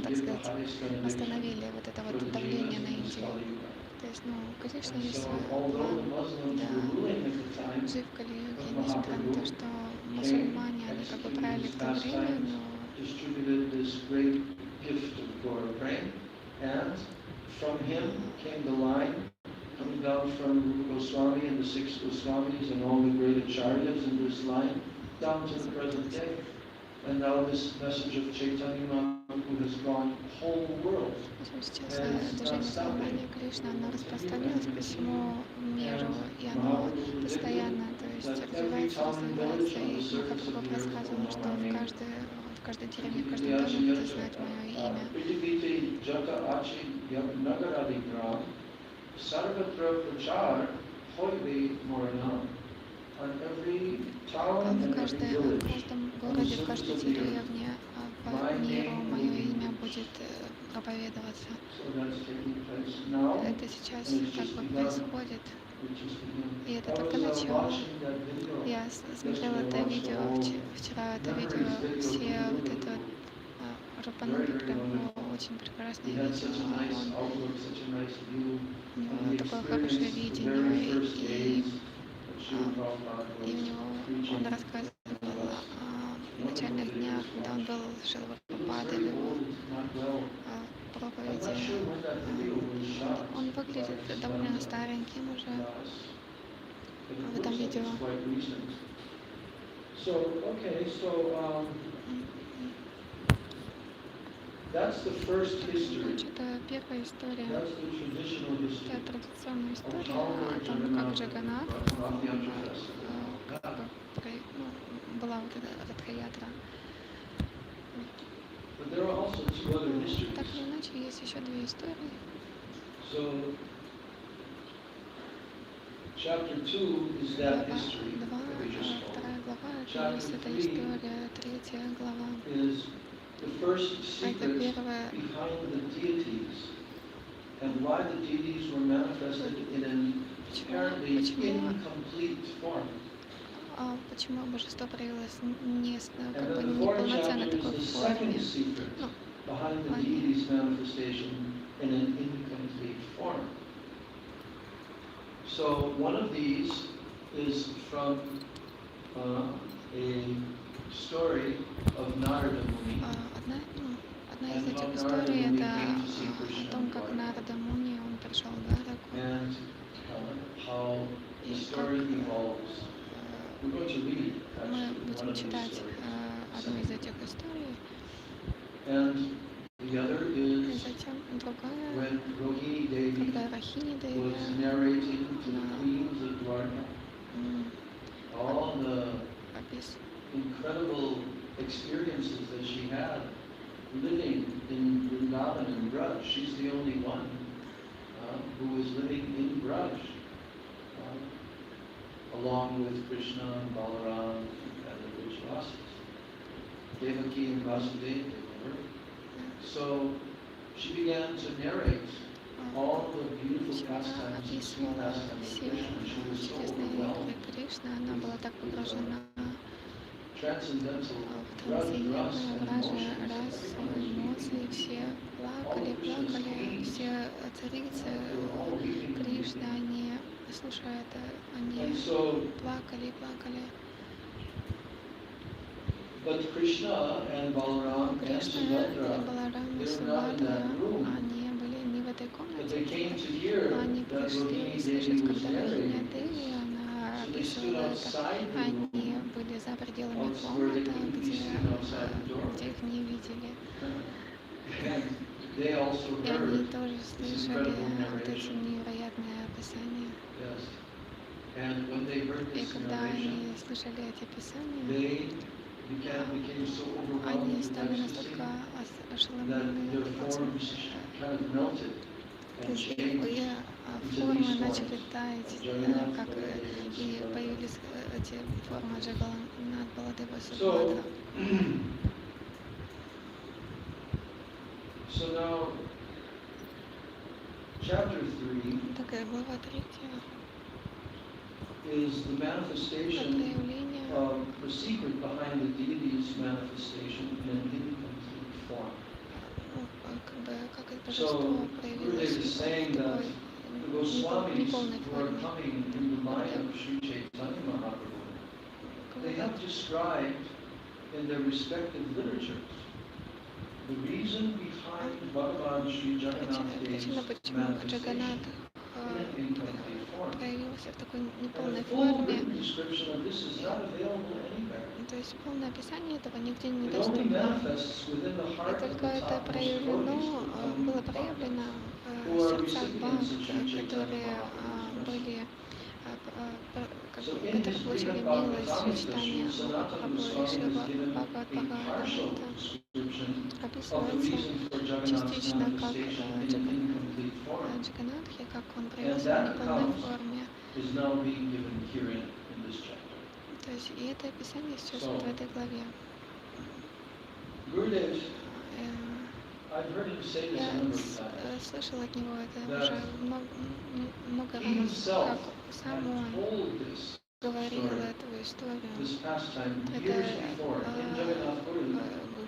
так сказать, остановили вот это вот давление на Индию. То есть, Кришна есть жив в Кали-юге, несмотря на то, что мусульмане, они как бы правили в то время, coming down from Rupa Goswami and the 6 Goswamis and all the great acharyas in this line, down to the present day. And now this message of Chaitanya Mahaprabhu has gone the whole world. Сейчас движение сознания Кришны, оно распространилось по всему миру, и оно постоянно, то есть развивается. И Махапрабху рассказывал, что в каждой деревне, в каждом доме будет знать мое имя. В каждом городе, в каждой деревне по миру мое имя будет проповедоваться. Это сейчас как бы происходит. И это только начало. Я смотрела это видео, вчера это видео, все вот это Рупанури, прям очень прекрасное видео. У него такое хорошее видение, и у него он рассказывал о начальных днях, когда он был с Шрилой Прабхупадой, в его проповеди. Он выглядит довольно стареньким уже в этом видео. Значит, это первая история, это традиционная история о том, как Джаганнат, была вот эта Радха-ятра. But there are also two other histories. Так или иначе, есть еще две истории. So, chapter 2 is that history that we just told. Вторая глава, это есть эта история, третья глава. Is the first Это secret первая, behind the deities and why the deities were manifested in an apparently incomplete form. Почему божество проявилось не And как бы then the fourth неполноценной chapter такой is the форме. second secret behind the deities' manifestation in an incomplete form. So one of these is from a story of Narada Muni. Одна из этих историй это о том, как Нарада Муни он пришел в Двараку. And how the story evolves. We're going to read Мы actually one будем of these читать stories. одну из этих историй. And the other И is затем другая, when Rohini Devi когда Рахини Деви was narrating to the queens of Dwarka all the incredible experiences that she had living in Vrindavan and Braj. She's the only one who is living in Braj, along with Krishna and Balaram and the Vishwasis. Devaki and Vasudeva, they were. So she began to narrate all the beautiful pastimes and sweet pastimes of Krishna. She was so overwhelmed. Кришна, она была так погружена Transcendental в rasa трансцендентное and вражие, emotions. рас, эмоции, все плакали, все царицы Кришны, они, слушая это, они And so, плакали. but Krishna and Balaram and Кришна, Subhadra, Баларам и they were not in Субхадра, that room. они были не в этой But they комнате, came to hear но они that пришли Rohini слышать, Devi was когда Рахиня narrating. Деви, она So they stood описывала это. outside the Они room, были за пределами where they комнаты, couldn't be seen outside the door. где их не видели. And they also И они heard тоже this слышали incredible вот эти narration. невероятные описания. Yes. And when they heard И this когда narration, они слышали эти описания, they became so overwhelmed они with стали ecstasy настолько that ошеломлены their этим. forms kind of melted То and есть их changed. формы начали таять, как и появились эти формы Джаганнат, Баладева, Субхадра. So now, chapter 3 Такая глава 3 is the manifestation проявление, of the secret behind the deity's manifestation in an incomplete form. как бы как это So, божество Gurudev проявилось is в saying that такой the Goswamis неполной who are форме. coming in the mind of Sri Chaitanya Mahaprabhu, they have described in their respective literatures the reason behind Bhagavan Sri Jagannath Причина, Dev's почему Джаганнат manifestation in an incomplete form. проявился в такой And неполной a full форме. written description of this is not available anywhere. То есть полное описание этого нигде не It only доступно. manifests within the И heart of только the это topmost проявлено, devotees было проявлено who в are сердцах recipients бхакт, of Sri Chaitanya которые Mahaprabhu's были, So in которые his получили Brihad милость Bhagavatamrita, читания Sri Sanatana Махапрабху и Goswami Шри has given a partial Бхагават-Бхагавата description of the описывается reason for Jagannath's частично как manifestation in an incomplete form. Джаганнатхи, как он And проявился в that неполной account форме. is now being given herein in this chapter. То есть и это описание сейчас So, вот в этой главе. Gurudev, I've heard him say this Я a number of times. слышал от него это that уже много he раз, himself как сам had он told this говорил story, эту историю. this pastime Это years before in Jagannath Puri,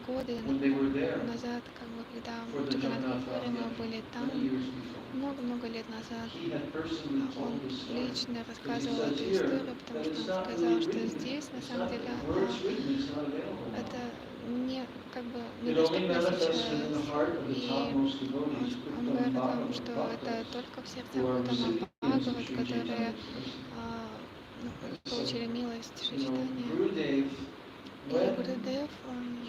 годы when they were there назад, как бы, когда for в the Jagannath Джаганнат-Пури мы были там, 20 years before. много-много лет назад. He had personally Он told this story. лично Because he рассказывал says эту here историю, that потому it's что он not сказал, really что written, здесь на it's самом not деле where it's written, it's not available. это не как бы It only недоступно manifests in the сейчас. heart of the И topmost devotees, он говорит о том, что это только в сердцах who are Уттама recipients of Бхагават, Sri которые Chaitanya's mercy. получили милость Шри You know, Чайтаньи. Gurudev, И when Гурудев,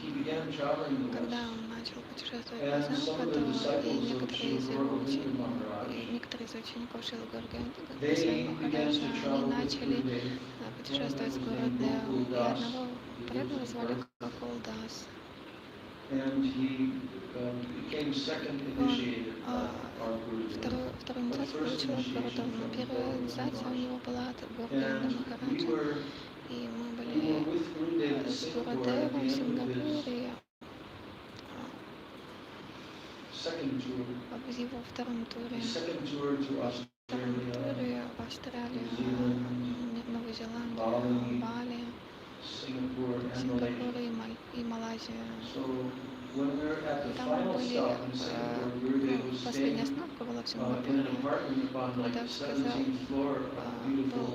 he began traveling the когда West, он начал путешествовать and по some of Западу, the и disciples of некоторые Sri из Guru его Govinda Maharaj, некоторые из учеников Шрила Гургоинда, they began Махараджа, to они travel with начали Gurudev. путешествовать с One of them was named Гурудевом, и Gokul Das. одного He lives преданного in звали Perth. Гокулдас. and he became second initiated by our Guru. Вторую инициацию получил от Гурудева, но первая инициация у него была от Гурудева And we Махараджа. were И мы with были Gurudev in с Singapore at Гурудевом the в end of his Сингапуре, second tour. в его втором туре. His second tour to Втором Australia, туре в Австралию, New Zealand, Новую Зеландию, Бали, Singapore, and Сингапур Malaysia. и Малайзию. So when we were at the Там final были, stop in Singapore, Gurudev was последняя staying остановка была в in Сингапуре. an apartment on like the Гурудев сказал, 17th floor of a beautiful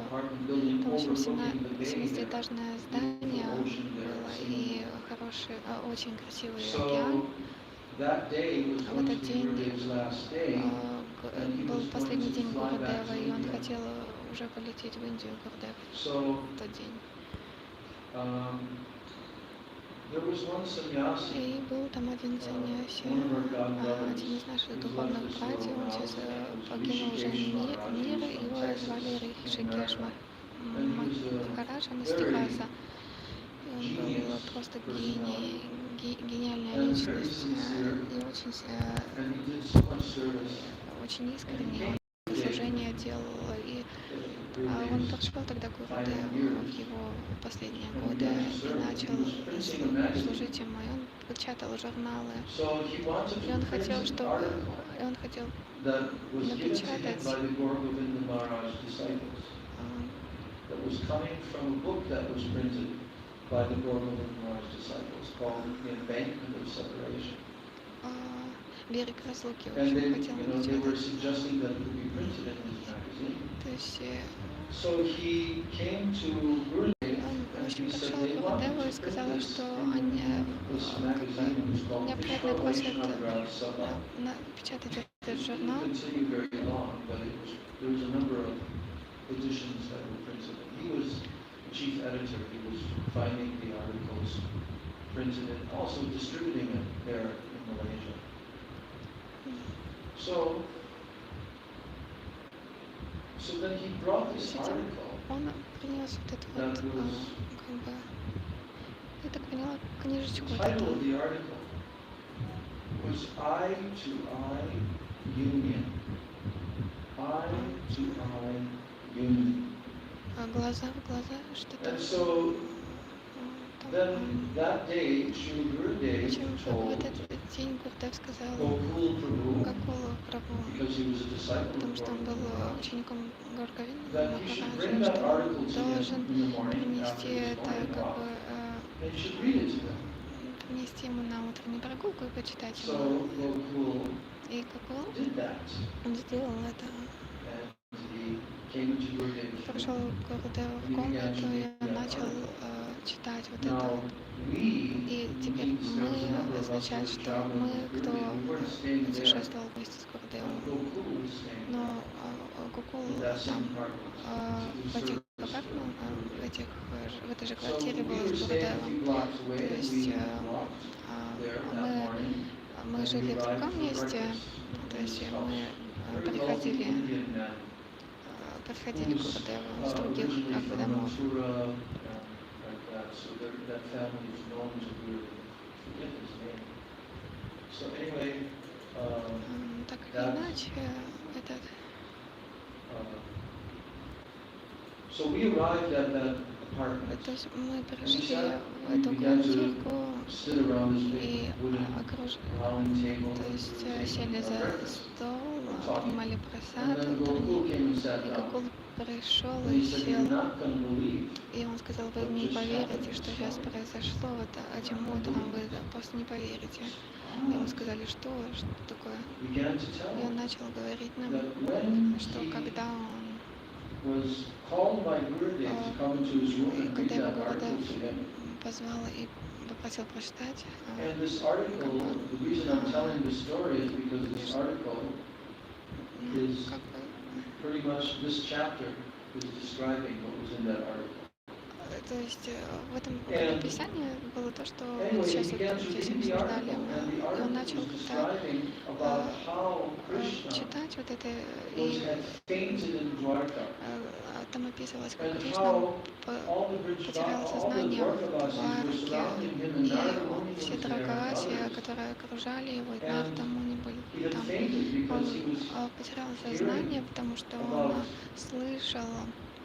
apartment building в общем, overlooking the bay there. 17-этажное здание Beautiful ocean there было in и Singapore. хороший, очень красивый океан. So that day was В going to этот be день Gurudev's last day, and he был was going последний to день fly back Гурудева, to и он India. хотел уже полететь в Индию, Гурудев, So в тот день. there was one sannyasi, И был там один саньяси, one of our god brothers, один из наших who's духовных left this братьев, world он now, сейчас who's покинул уже Rishikesh мир, Maharaj, и who's его from звали Texas, in Ришикеш America. And he was a Махарадж, он из very Техаса. И он был genius просто personality, гениальная and very личность, sincere, и очень, and he did so much service. очень искренне он служение делал. И он пришел тогда к Гурудеву в его последние годы и начал служить ему, и он печатал журналы. So he wanted И to он print хотел, an чтобы article он хотел that was given to him напечатать by the Bhактиведанта Maharaj disciples. That was coming from a book that was printed by the Bhактivedanта Maharaj disciples called The Embankment of Separation. Берег разлуки, в And общем, they, хотел they were напечатать. suggesting that it would be printed in his magazine. То есть So he came to Gurudev он, в and общем, he said пришел they к wanted Гурудеву и to сказал, print что this они this magazine, it was called необходимо просят Vishwavaishnagra Sabha. напечатать этот It didn't журнал. continue very long, but there was a number of editions that were printed. He was chief editor. He was finding the articles, printed it, also distributing it there in Malaysia. So then he brought this article Он принес вот эту that вот, was, как бы, я так поняла, книжечку the вот title эту. of the article was Eye to Eye Union. Eye to Eye Union. Глаза в глаза, что-то. And so then that day, Shri Gurudev В told этот день Гурудев сказал Gokul Prabhu, Гокулу Прабху, because he was a disciple потому of что он был Gokul, учеником Горговина that he should bring Махараджа, that что article он to him должен in the morning after принести his это, morning как walk, бы, and he should read it to him. принести ему на утреннюю прогулку и почитать So ему. Gokul И Гокул, did that, он сделал это. and he came into Gurudev's Пошел room. к Гурудеву в комнату, и он начал читать вот это. Now, we, И теперь means there was a number мы of us who означает, were что traveling мы, with кто Gurudev, we weren't staying there. путешествовал вместе с Гурудевом. Gokul was staying Но there. Гокул In that там, same apartment. в этих апартаментах, в этой же So квартире we был were с staying a Гурудевом. few blocks away, То and есть we walked there that morning. мы жили в другом месте, то есть мы приходили к Гурудеву с других домов. Так или иначе, этот So we arrived at that apartment. то есть мы And we пришли sat, в we эту began to квартирку sit around this и big wooden round table. то есть сели за стол, принимали And просад then утренний. Gokul came and sat И down. Гокул пришел And и he said, "You're сел, not going to believe." и он сказал, вы не поверите, что сейчас произошло, вот этим утром вы просто не поверите. И ему сказали, что такое. Began to tell И он him начал говорить нам, that when что he когда он was called by Gurudev to come into his room and read когда его that article Гурудев to him. позвал и попросил прочитать, And this article, the reason I'm telling this story is because this article is как бы, pretty much this chapter is describing what was in that article. то есть в этом описании было то, что вот Anyway, сейчас he вот began to здесь read the обсуждали article, мы. and the И он article начал was как-то describing about how читать вот это, was и had fainted in Dwarka. там описывалось, как And Кришна how потерял all the сознание в Dwarkavasis were Двараке, surrounding him, and и Narada Muni все was there, and Дваракаваси, others. которые окружали его, и And Нарада Муни были he had там. fainted because he Он was потерял hearing сознание, потому что он about слышал,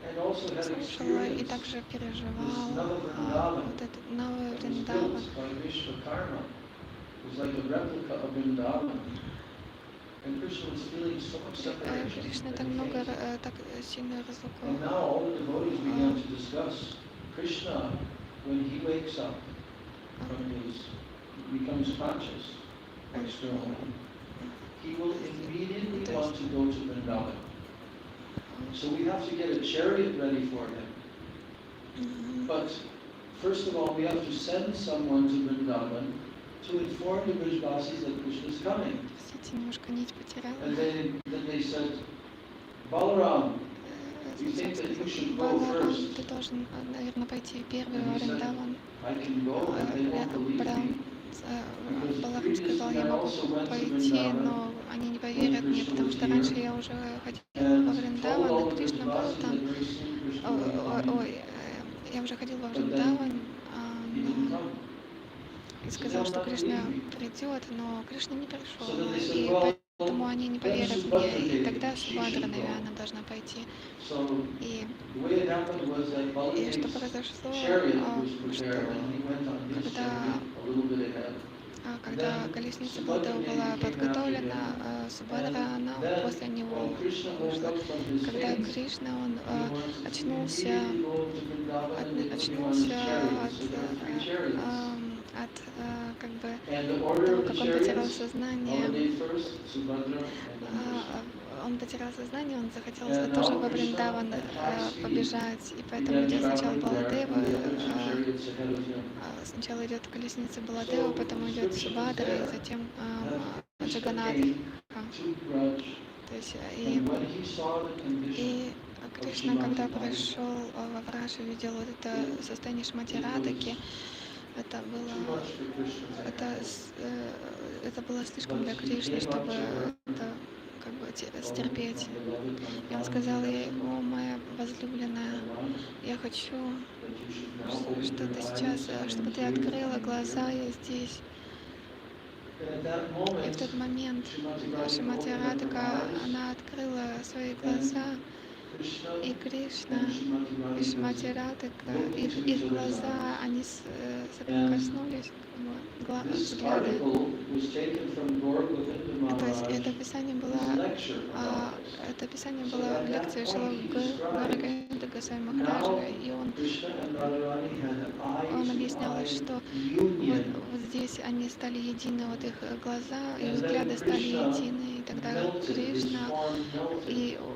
and also had и experienced также this переживал Nava вот этот Нава that was Вриндаван. built by Vishwakarma. It was like a replica of Vrindavan. And Krishna was feeling so much separation. Кришна так And he много, fainted. так сильно разлуку. And now all the devotees began to discuss Krishna when he wakes up from his, becomes conscious externally. He will immediately want to go to Vrindavan. So we have to get a chariot ready for him. But first of all, we have to send someone to Vrindavan to inform the Brijvasis that Krishna is coming. Немножко нить потеряла. And then they said, Balaram, you think that you should go first? Ты должен, наверное, пойти первый And в he said, Вриндаван. I can go, but they won't believe me. Баларам сказал, я могу пойти, но они не поверят мне, потому что раньше я уже ходил во Вриндаван, и Кришна был там. Я уже ходил во Вриндаван, и сказал, что Кришна придет, но Кришна не пришел, и поэтому они не поверят мне, и тогда Субхадра, наверное, должна пойти. И что произошло, когда колесница Балдева была подготовлена, Субхадра, она после него вышла. Когда Кришна, он очнулся от как бы того, как он потерял сознание, он захотел тоже во Вриндаван побежать, и поэтому идет сначала Баладева, сначала идет колесница Баладева, потом идет Субхадра, и затем Джаганатха. То есть, и Кришна, когда пришел во Враджу, видел вот это состояние Шримати Радхаки, это было слишком для Кришны, чтобы это как бы стерпеть. И он сказал ей: о, моя возлюбленная, я хочу, что ты сейчас, чтобы ты открыла глаза, я здесь. И в тот момент Шримати Радхика, она открыла свои глаза, и Кришна, и Шримати Радхика, их глаза, они соприкоснулись, взгляды. То есть это описание было в лекции Шрила Гарга Госвами Махараджа, и он объяснял, что вот здесь они стали едины, вот их глаза и взгляды стали едины, и тогда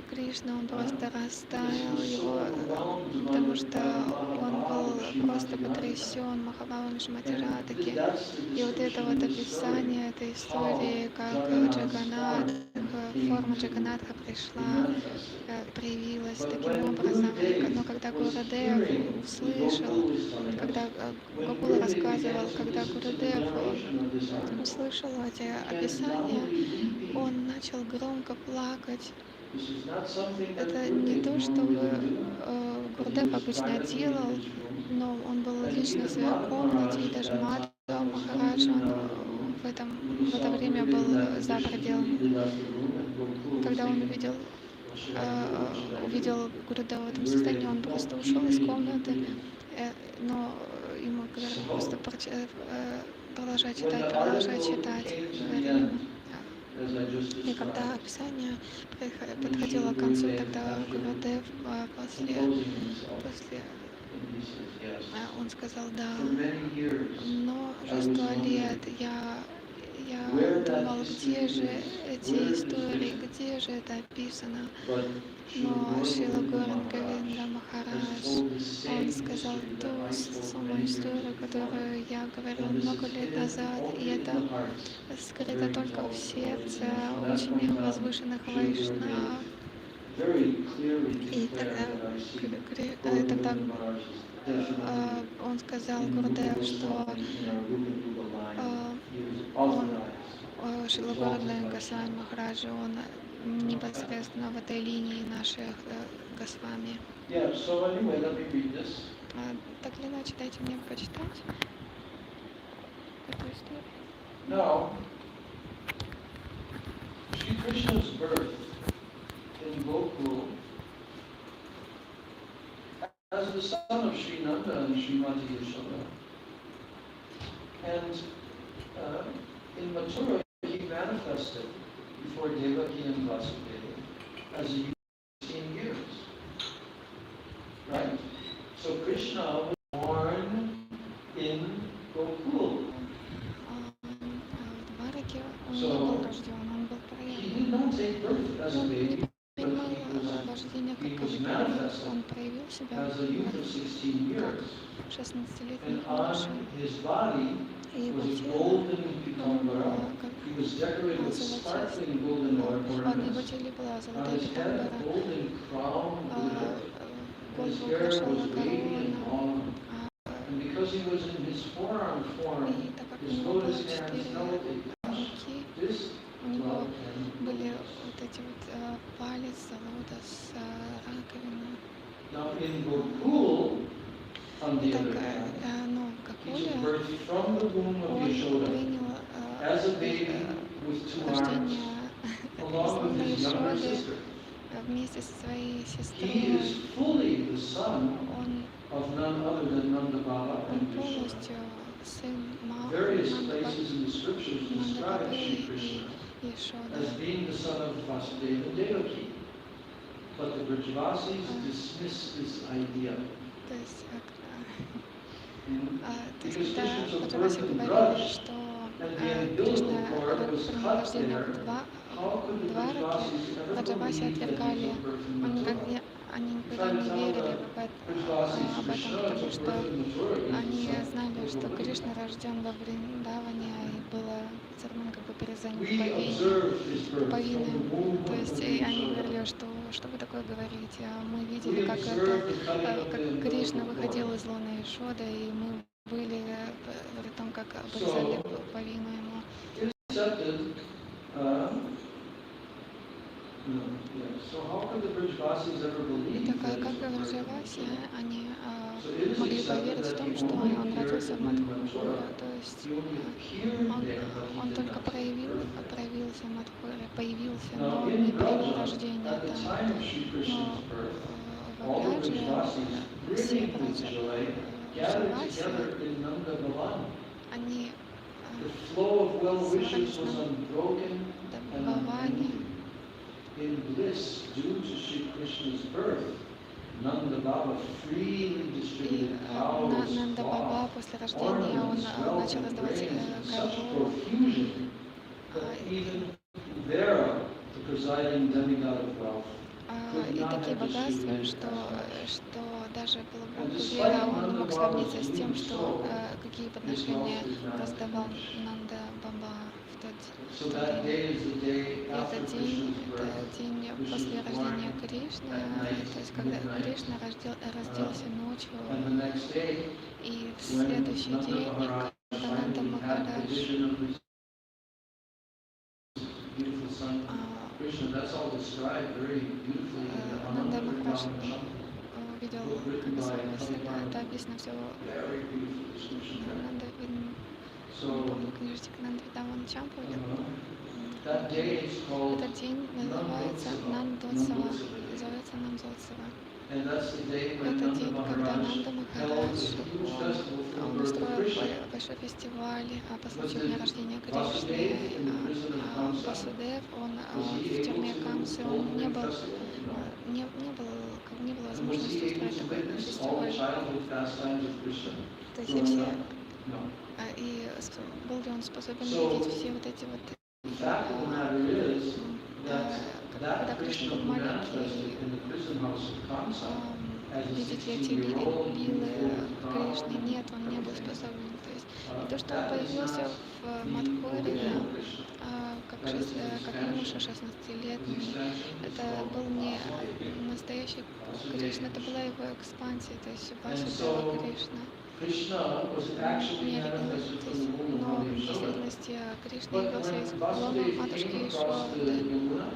Кришна, он просто растаял его, потому что он был просто потрясен Махабхавами Шримати Радхаки. И вот это вот описание этой истории, как форма Джаганатха пришла, проявилась таким образом. Но когда Гурудев услышал, когда Гокула рассказывал, когда Гурудев услышал эти описания, он начал громко плакать. Это не то, что Гурудев обычно делал, но он был лично в своей комнате, и даже Мадхава Махарадж, он в это время был за пределом. Когда он увидел Гурудева в этом состоянии, он просто ушел из комнаты, но ему говорят просто продолжать читать. И когда описание подходило к концу, тогда Гурудев после он сказал: да, но уже 100 лет я думал, где же эти истории, где же это описано. Но Шрила Говинда Махарадж, он сказал ту самую историю, которую я говорил много лет назад, и это скрыто только в сердце очень возвышенных вайшнав. И тогда он сказал Гурудев, что Шрила Гурудев Госвами Махараджа, он непосредственно в этой линии наших Госвами. Yeah, so anyway, let me read this. Так или иначе, дайте мне почитать эту историю. Now, Shri Krishna's birth in Gokul as the son of Sri Nanda and Srimati Yashoda. And in Mathura, he manifested before Devaki and Vasudeva as a youth of 16 years. Right? So Krishna was born in Gokul. Он не был рожден, он был He did not take birth as a baby, but рождение he как was ребенок. manifested Он проявил себя as a youth of 16 years. 16-летний And юноша. on his body И его was a тело golden pitambara. He was decorated with золотистое. sparkling golden На его ornaments. теле была On золотая his head, a питамбара, golden crown glittered. And his голову hair украшала was radiant корона. on. And because he was in his forearm form, И так как у his него было lotus hands 4 held a touch. руки, This у него love and были lotus. вот эти вот палец, лотос, раковина. Now in Gokul, on the Так, other hand, но в he took Гокуле birth from the womb of он Yashoda принял as a baby with 2 arms, рождение along with his younger Ишоды sister. вместе со своей He сестрой. is fully the son Он of none other than Nanda Baba and Yashoda. полностью сын Various places in the scriptures describe Нандабабы Sri и Krishna Ишода. as being the son of Vasudeva and Devaki. But the Brajavasis dismiss this idea. То есть, Because когда Krishna took Бхактиваси birth in говорили, Braj, что and the Кришна umbilical cord was принял cut рождение there, в how could the Двараке, Brajavasis ever Бхактиваси believe that he отвергали, took birth in Mathura? они If никогда I не tell верили the об Brajavasis этом, Krishna потому took что birth in Mathura, he они was the son знали, of что Govardhana. Кришна рожден во Вриндаване и было все равно как бы We observe his birth from the повинным. womb То of есть и они Yashoda. говорили, что вы такое говорите. Мы We видели, как observe the cutting это, of как the Кришна umbilical выходил cord. из лона Ишода, и мы были при том, как обрезали повинну ему. Accepted, so how could the Brajavasis ever И believe такая, that как he was birth Гавраджаваси, они So it is могли accepted поверить в that том, he что only он appeared родился в in Мадхуре, Mathura. то есть He only appeared there, but he он did только not take birth. проявился в Мадхуре, появился, но Now он in не принял Braja, рождение at the там. time of Sri Krishna's birth, В all the Браджа Brajavasis, все brimming with joy, gathered together Браджаваси, in Nanda Bhavan. они The flow of well wishes was unbroken and Бхаване, unending. In bliss due to Sri Krishna's birth, Nanda Baba freely и distributed cows, Нанда Баба cloth, после рождения он ornaments, wealth, начал and раздавать grains in such корову. profusion that even Vera, the presiding demigod of wealth, И такие богатства, что даже Вера, он не мог сравниться с тем, что какие подношения раздавал Нанда Баба в тот день. И этот день, это день после рождения Кришны, то есть когда Кришна родился ночью, и в следующий день, когда Нанда Махарадж Нанда Махарадж увидел как бы своего сына, это описано все Нанда, не помню книжечек, Нанда Видаван Чампури. Этот день называется Нандотсава, называется Нандотсава. Это день, когда Нанда Махарадж, он устроил большой фестиваль по случаю дня рождения Кришны. Васудев, он в тюрьме Камсы, он не было возможности устроить такой фестиваль. То есть и все, и был ли он способен видеть все вот эти вот, когда Кришна был маленький, видеть эти лилы Кришны, нет, он не был способен. То есть и то, что он появился в Мадхуре, как юноша 16-летний, это был не настоящий Кришна, это была его экспансия, то есть Васудева Кришна. Krishna was actually manifested from the womb of но Mother в Yashoda. действительности Кришна But явился when из лона Vasudeva матушки came across the Ишоды. Yamuna,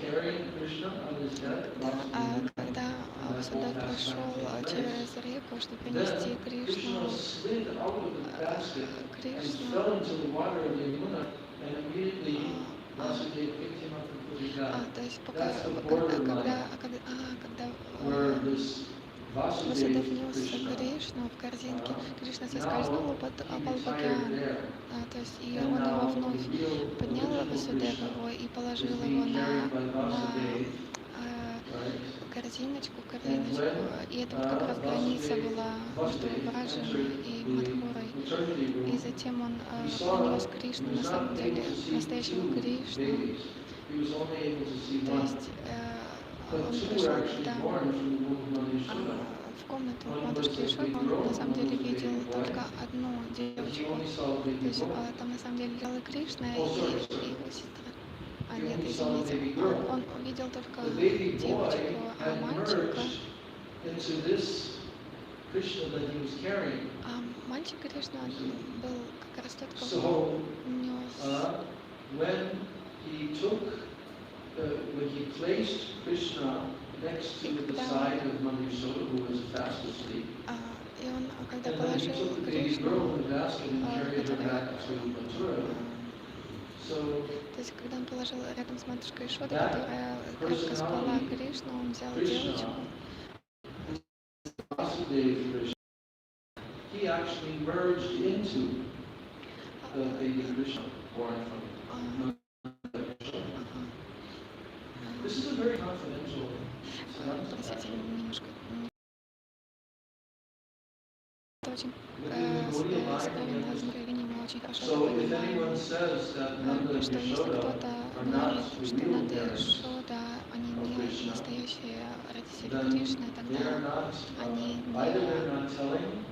carrying Krishna on his head across the Yamuna, Когда and that Васудев whole прошел pastime took через place, реку, чтобы принести then Krishna Кришну, slid out of the basket and Кришна, fell into the water of the Yamuna, and immediately Vasudeva picked him up and put him down. то есть пока, That's the когда borderline where this Васудев Vasudeva нес Krishna Кришну в корзинке, Кришна now соскользнул под he пол retired океана. there, То есть и and он его now the вновь real поднял, original Васудев Krishna его и is положил его being на carried by Vasudeva, right? корзиночку, And when и это вот как раз граница была между Браджем и Мадхурой. the maternity И room, затем он he saw принес he Кришну, на was самом not деле, able to see настоящего two Кришну. babies. He was only able to see То one. есть But он two were пришел actually там born from the womb of Mother Yashoda. в комнату One was матушки a Ишоды, big он girl, на самом one деле was a видел baby boy, только одну but he девочку. only saw the То baby есть boy. там на самом деле лежала Кришна Oh, и sorry, его сестра. He Нет, only saw the извините, baby girl. он увидел только The baby boy девочку, а had мальчика, merged into this Krishna that he was carrying. мальчик Кришна был как раз тот, кого So нес. when he took, when he placed Krishna next to the side of Mother Yashoda, who was fast asleep, И он, когда and then he положил took the baby Кришну, girl in the basket and carried her back to Mathura. So то есть когда он положил рядом с матушкой Ишодой, that которая крепко спала Кришну, он взял девочку. Vasudeva Krishna, he actually merged into the baby Krishna born from Mother Yashoda. This is a very confidential Простите, немножко. Это очень сокровенное знамение, мы очень хорошо это So if понимаем. anyone says that Nanda and Что если Yashoda кто-то are говорит, not the что real Нанда и parents, Ишода, они не Krishna, настоящие родители then Кришны, they are тогда not, они either they're not telling,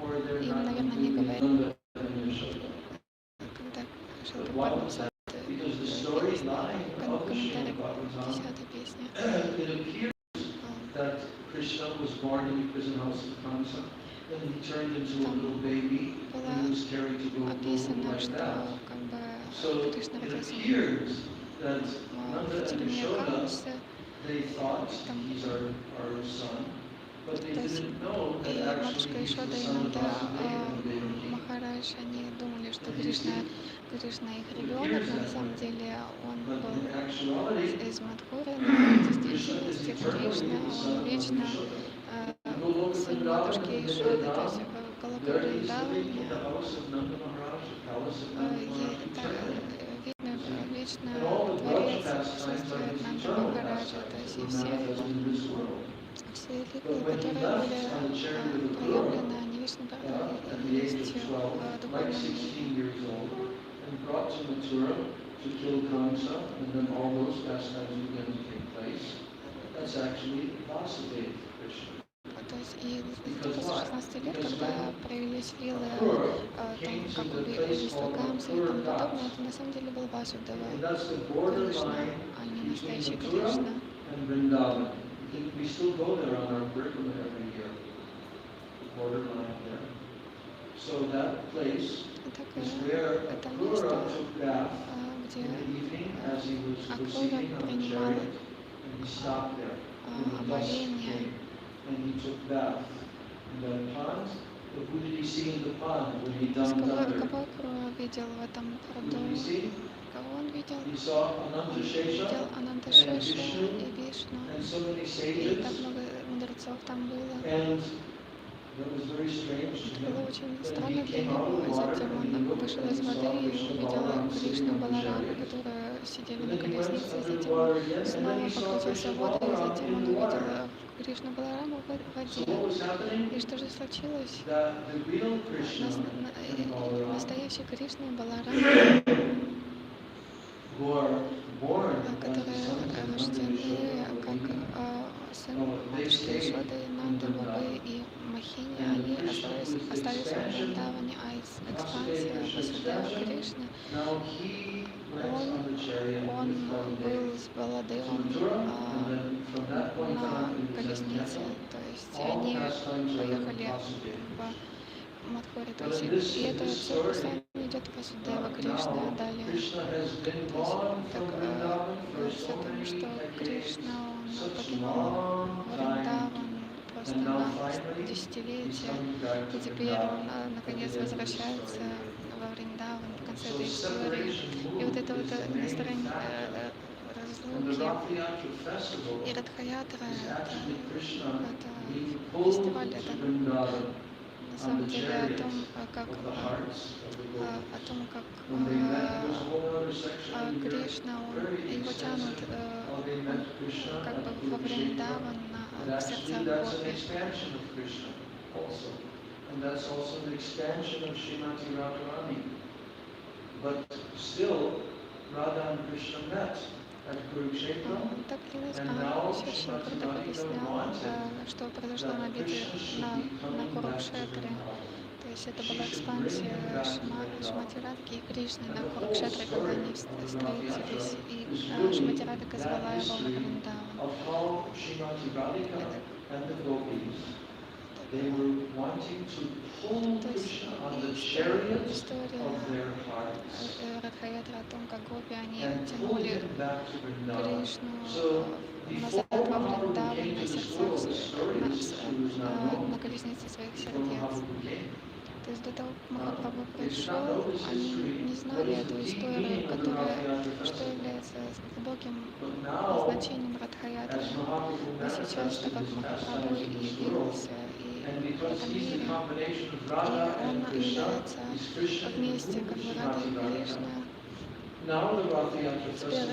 or they're им, not наверное, не completely говорят, Nanda and Yashoda. когда But Шилпа why Падманабха was that? Because the storyline of the комментарий Srimad Bhagavatam, 10-й песни. it appears that Krishna was born in the prison house of Kamsa, and he turned into a little baby, and he was carried to go Описано, like что that. как бы So Кришна it родился appears that в Nanda and тюрьме Yashoda, Камсы, they thought he's our son, but they didn't know и that матушка actually he's Ишода the и son of Нанда Vasudeva and Devaki. Махарадж, они думали, что Кришна их ребенок, но на самом деле он But был in actuality, из Мадхуры, но в Krishna is действительности eternally Кришна, the он son of вечно Yashoda. You go look at сын Vrindavan матушки and Ишоды, то Vrindavan, есть в there Галокуре he is living in Вриндаване, the house of Nanda Maharaj, the palace of Nanda Maharaj eternally. вечно And all the дворец Braj pastimes are присутствует his Нанда eternal Махараджа, то pastimes есть и that все manifest его in this world. все ритуалы, But when he которые left были on the chariot of the проявлены, они вечно at the age есть of 12, в like духовном 16 мире. years old, and brought to Mathura to kill Kamsa, and then all those pastimes began to take place. That's actually Vasudeva Krishna. То есть и Because после why? 16 лет, Because когда when проявились вилы, Mathura там, came to как the place убийство called Камсы и Mathura тому подобное, Das, это на самом деле был Васудева and that's the Кришна, borderline а не between настоящий Mathura Кришна. and Vrindavan. We still go there on our curriculum every year. The borderline there. So that place Так, is where это Akrura место, took bath где in the evening as he was Akrura proceeding on the принимал chariot, and he stopped there. And the dusk омовение. came, and he took bath in that pond. But who did he see in the pond when he dumped under? Кого Акрура видел в этом Who пруду? did he see? Кого он видел? He saw Ananta Видел Shesha Ананда and Шешу Vishnu и Вишну. and so many И sages. так много мудрецов там было. And that was very strange to Это было him. очень Then странно he для came out него. of the И water затем and he он looked вышел and из he воды saw и Krishna увидел Balaram sitting Кришну on the Баларама, chariot. которые сидели And на then he went колеснице. И under the затем water он again, and then снова he saw погрузился Krishna в воду, и Balaram затем in он the water. увидел Кришну Баларама в So воде. what was happening? И что же случилось? That the real Krishna and Balaram, Настоящий Кришна и Баларам, who are born as the которые sons of Nanda рождены Yashoda, как сын матушки Ишоды, Нанды, Бабы и Махини, они остались в Вриндаване, а из экспансии Васудева Кришны now he went on the chariot он with был Baladev с to Баладевом Mathura, and then from на колеснице, то есть они поехали в Мадхуре, то есть и это все постоянно идет Васудева, Кришна, далее. То есть так говорится о том, что Кришна, он покинул Вриндаван просто на десятилетия, и теперь он наконец возвращается во Вриндаван в конце этой истории. И вот это вот настроение разлуки и Радхаятра, это фестиваль, это на самом деле о том, как Кришна, его тянут как бы во Вриндаван в сердца Гопи. And that's also an expansion of Srimati Radharani. But still, Radha and Krishna met at Kurukshetra, and now Srimati Radharani что произошло на битве на Курукшетре. То есть это была экспансия Шримати Радхи и Кришны на Курукшетре, когда они встретились, и Шримати Радхика звала его в Вриндаван. They were wanting to pull Krishna on the chariots of their hearts Радхаятра о том, как гопи они тянули Кришну назад before во Mahaprabhu Вриндаван came на to the сердцах, stories, it was not known. на колеснице своих When сердец. Mahaprabhu came, То есть до того, как Махапрабху пришел, они не знали эту историю, что является глубоким значением Радхаятры. Но сейчас, так как Махапрабху явился и в этом мире, и он является вместе, как бы Рада и Кришна. Теперь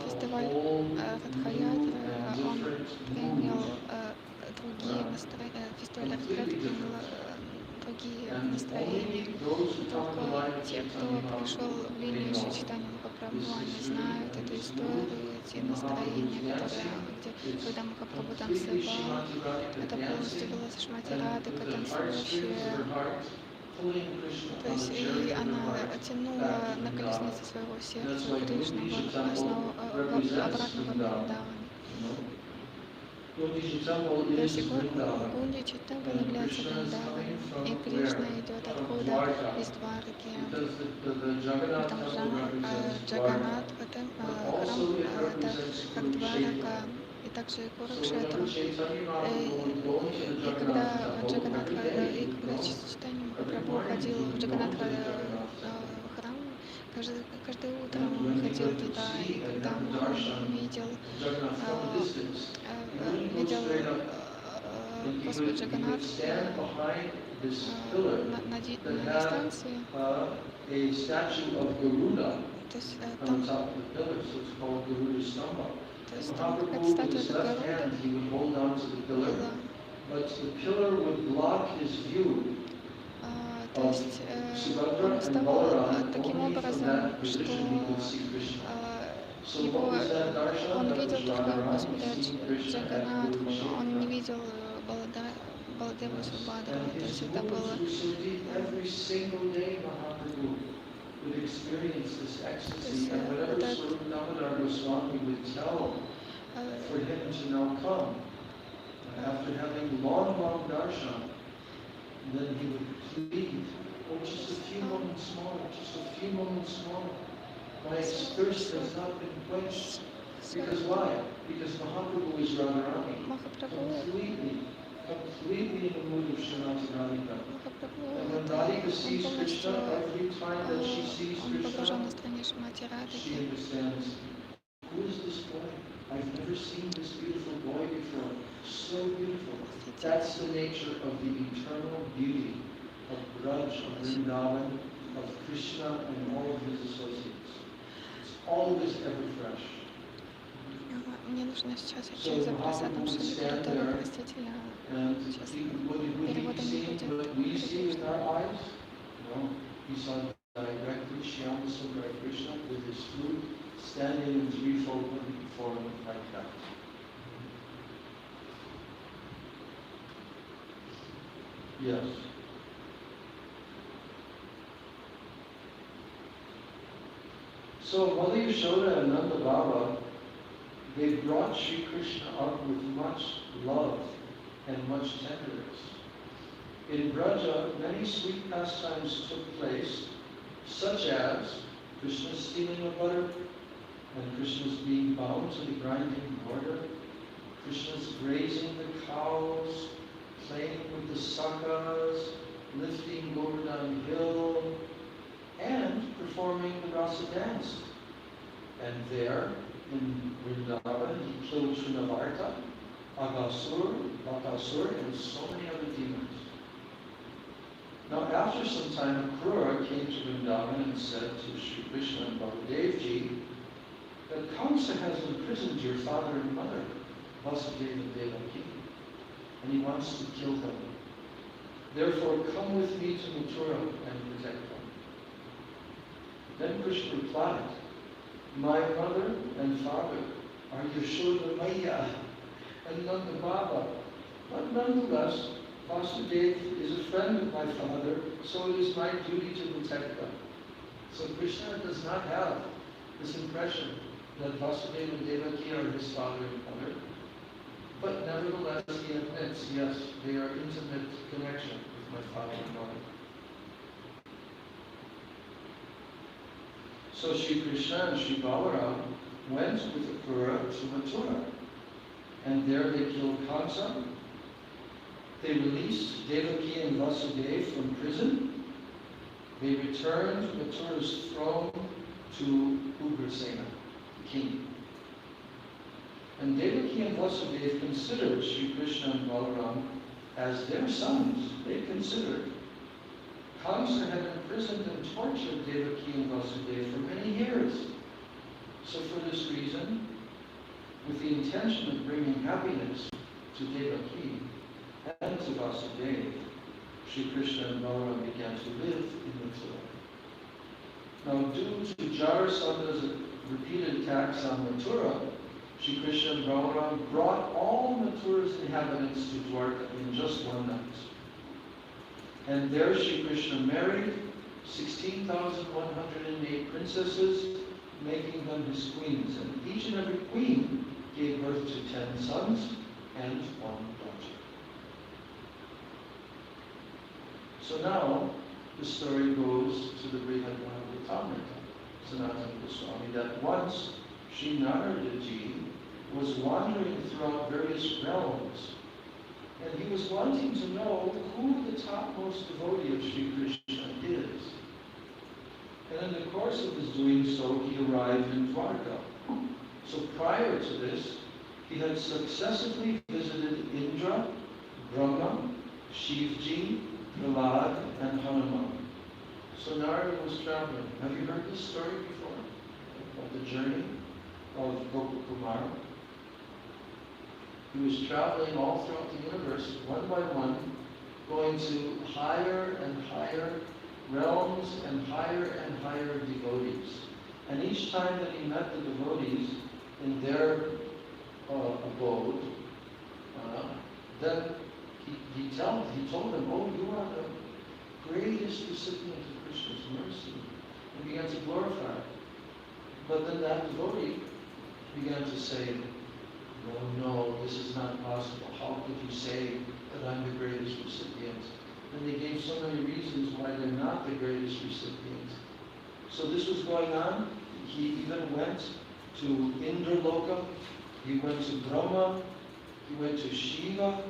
фестиваль Радхаятры, он принял другие настроения, фестиваль Радхаятры принял другие настроения. Только те, кто пришел в линию сочетания Махапрабху, они знают эту историю, эти настроения, которые, когда Махапрабху танцевал, это полностью было со Шримати Радхикой, танцующая. То есть и она тянула на колеснице своего сердца Кришну обратно в Вриндаван. То есть Гунди Читтамбал является Вриндаваном, и Кришна идет откуда? Из Двараки. Там Джаганнат, храм, это как Дварака, и также и Курукшетра. И когда Джаганнат и когда Читание Махапрабху ходил в Джаганнат храм, каждое утро он ходил туда, и когда он видел Господь Джаганнат на дистанции, то есть там какая-то статуя Гаруда была. То есть он вставал таким образом, что он видел только Господа Джаганнатху, он не видел Баладеву Субхадру. То есть это было after having long darshan, then he would plead, oh, just a few moments more, just a few moments more. My thirst has not been quenched. Because why? Because Mahaprabhu is Radharani, completely in the mood of Srimati Radhika. And when Radhika sees Krishna, every time that she sees Krishna, she understands, who is this boy? I've never seen this beautiful boy before. So beautiful. That's the nature of the eternal beauty of Braj, of Vrindavan, of Krishna, and all of his associates. It's always ever fresh. Мне нужно сейчас идти за просадом Шримада, простите, я сейчас перевода не будет. No, he saw directly Shyama Sundar Krishna with his flute standing in threefold form like that. Yes. So Mother Yashoda and Nanda Baba, they brought Sri Krishna up with much love and much tenderness. In Braja, many sweet pastimes took place, such as Krishna's stealing of butter, and Krishna's being bound to the grinding mortar, Krishna's grazing the cows, playing with the sakas, lifting Govardhan hill, and performing the rasa dance. And there, in Vrindavan, he killed Trinavarta, Agasur, Bakasur, and so many other demons. Now, after some time, a Krura came to Vrindavan and said to Sri Krishna and Baladevji that Kamsa has imprisoned your father and mother, Vasudeva and Devaki, and he wants to kill them. Therefore, come with me to Mathura and protect them. Then Krishna replied, my mother and father are Yashoda Maya and Nanda Baba, but nonetheless, Vasudeva is a friend of my father, so it is my duty to protect them. So Krishna does not have this impression that Vasudeva and Devaki are his father and mother, but nevertheless he admits, yes, they are intimate connection with my father and mother. So Sri Krishna and Sri Balaram went with the Krura to Mathura, and there they killed Kamsa. They released Devaki and Vasudeva from prison. They returned Mathura's throne to Ugrasena, the king. And Devaki and Vasudeva considered Sri Krishna and Balaram as their sons. They considered. Kamsa had imprisoned and tortured Devaki and Vasudeva for many years. So for this reason, with the intention of bringing happiness to Devaki and to Vasudeva, Sri Krishna and Balaram began to live in Mathura. Now, due to Jarasanda's repeated attacks on Mathura, Sri Krishna and Balaram brought all Mathura's inhabitants to Dwarka in just one night. And there Sri Krishna married 16,108 princesses, making them his queens. And each and every queen gave birth to 10 sons and 1 daughter. So now the story goes to the Brihad Bhagavatamrita, Sanatana Goswami, that once Sri Naradaji was wandering throughout various realms, and he was wanting to know who the topmost devotee of Sri Krishna is. And in the course of his doing so, he arrived in Dwarka. So prior to this, he had successively visited Indra, Brahma, Shivji, Prahlad, and Hanuman. So Narada was traveling. Have you heard this story before? About the journey of Gopakumara? He was traveling all throughout the universe, one by one, going to higher and higher realms and higher devotees. And each time that he met the devotees in their abode, then he told them, oh, you are the greatest recipient of Krishna's mercy, and began to glorify it. But then that devotee began to say, no, this is not possible. How could you say that I'm the greatest recipient? And they gave so many reasons why they're not the greatest recipient. So this was going on. He even went to Indraloka. He went to Brahma. He went to Shiva,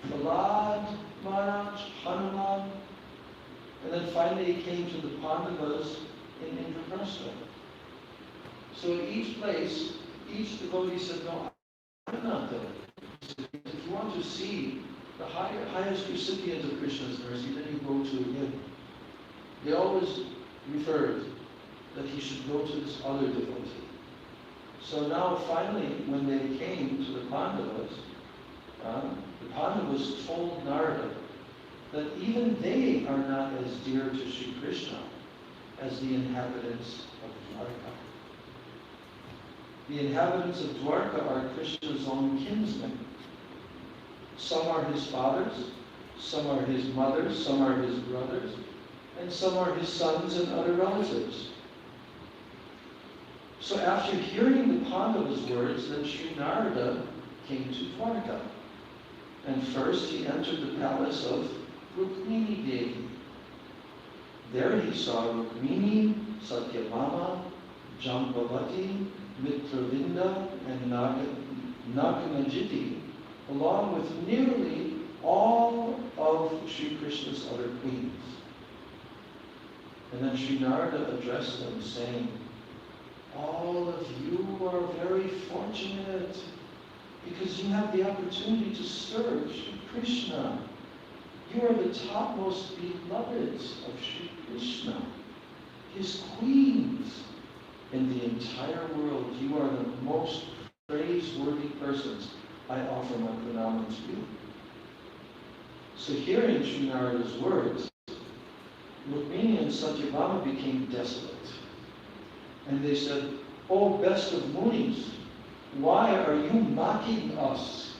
Prahlad, Maharaj, Hanuman. And then finally he came to the Pandavas in Indraprastha. So at each place, each devotee said, no, I'm not there. If you want to see the highest recipient of Krishna's mercy, then you go to him. They always referred that he should go to this other devotee. So now finally, when they came to the Pandavas told Narada that even they are not as dear to Sri Krishna as the inhabitants of Dwarka. The inhabitants of Dwarka are Krishna's own kinsmen. Some are his fathers, some are his mothers, some are his brothers, and some are his sons and other relatives. So after hearing the Pandava's words, then Sri Narada came to Dwarka. And first he entered the palace of Rukmini Devi. There he saw Rukmini, Satyabhama, Jambavati, Mitravinda, and Nagamajiti, along with nearly all of Sri Krishna's other queens. And then Sri Narada addressed them, saying, all of you are very fortunate because you have the opportunity to serve Sri Krishna. You are the topmost beloved of Sri Krishna, his queens. In the entire world, you are the most praiseworthy persons. I offer my pranam to you. So hearing Sri Narada's words, Rukmini and Satyabhama became desolate. And they said, "O best of Munis, why are you mocking us?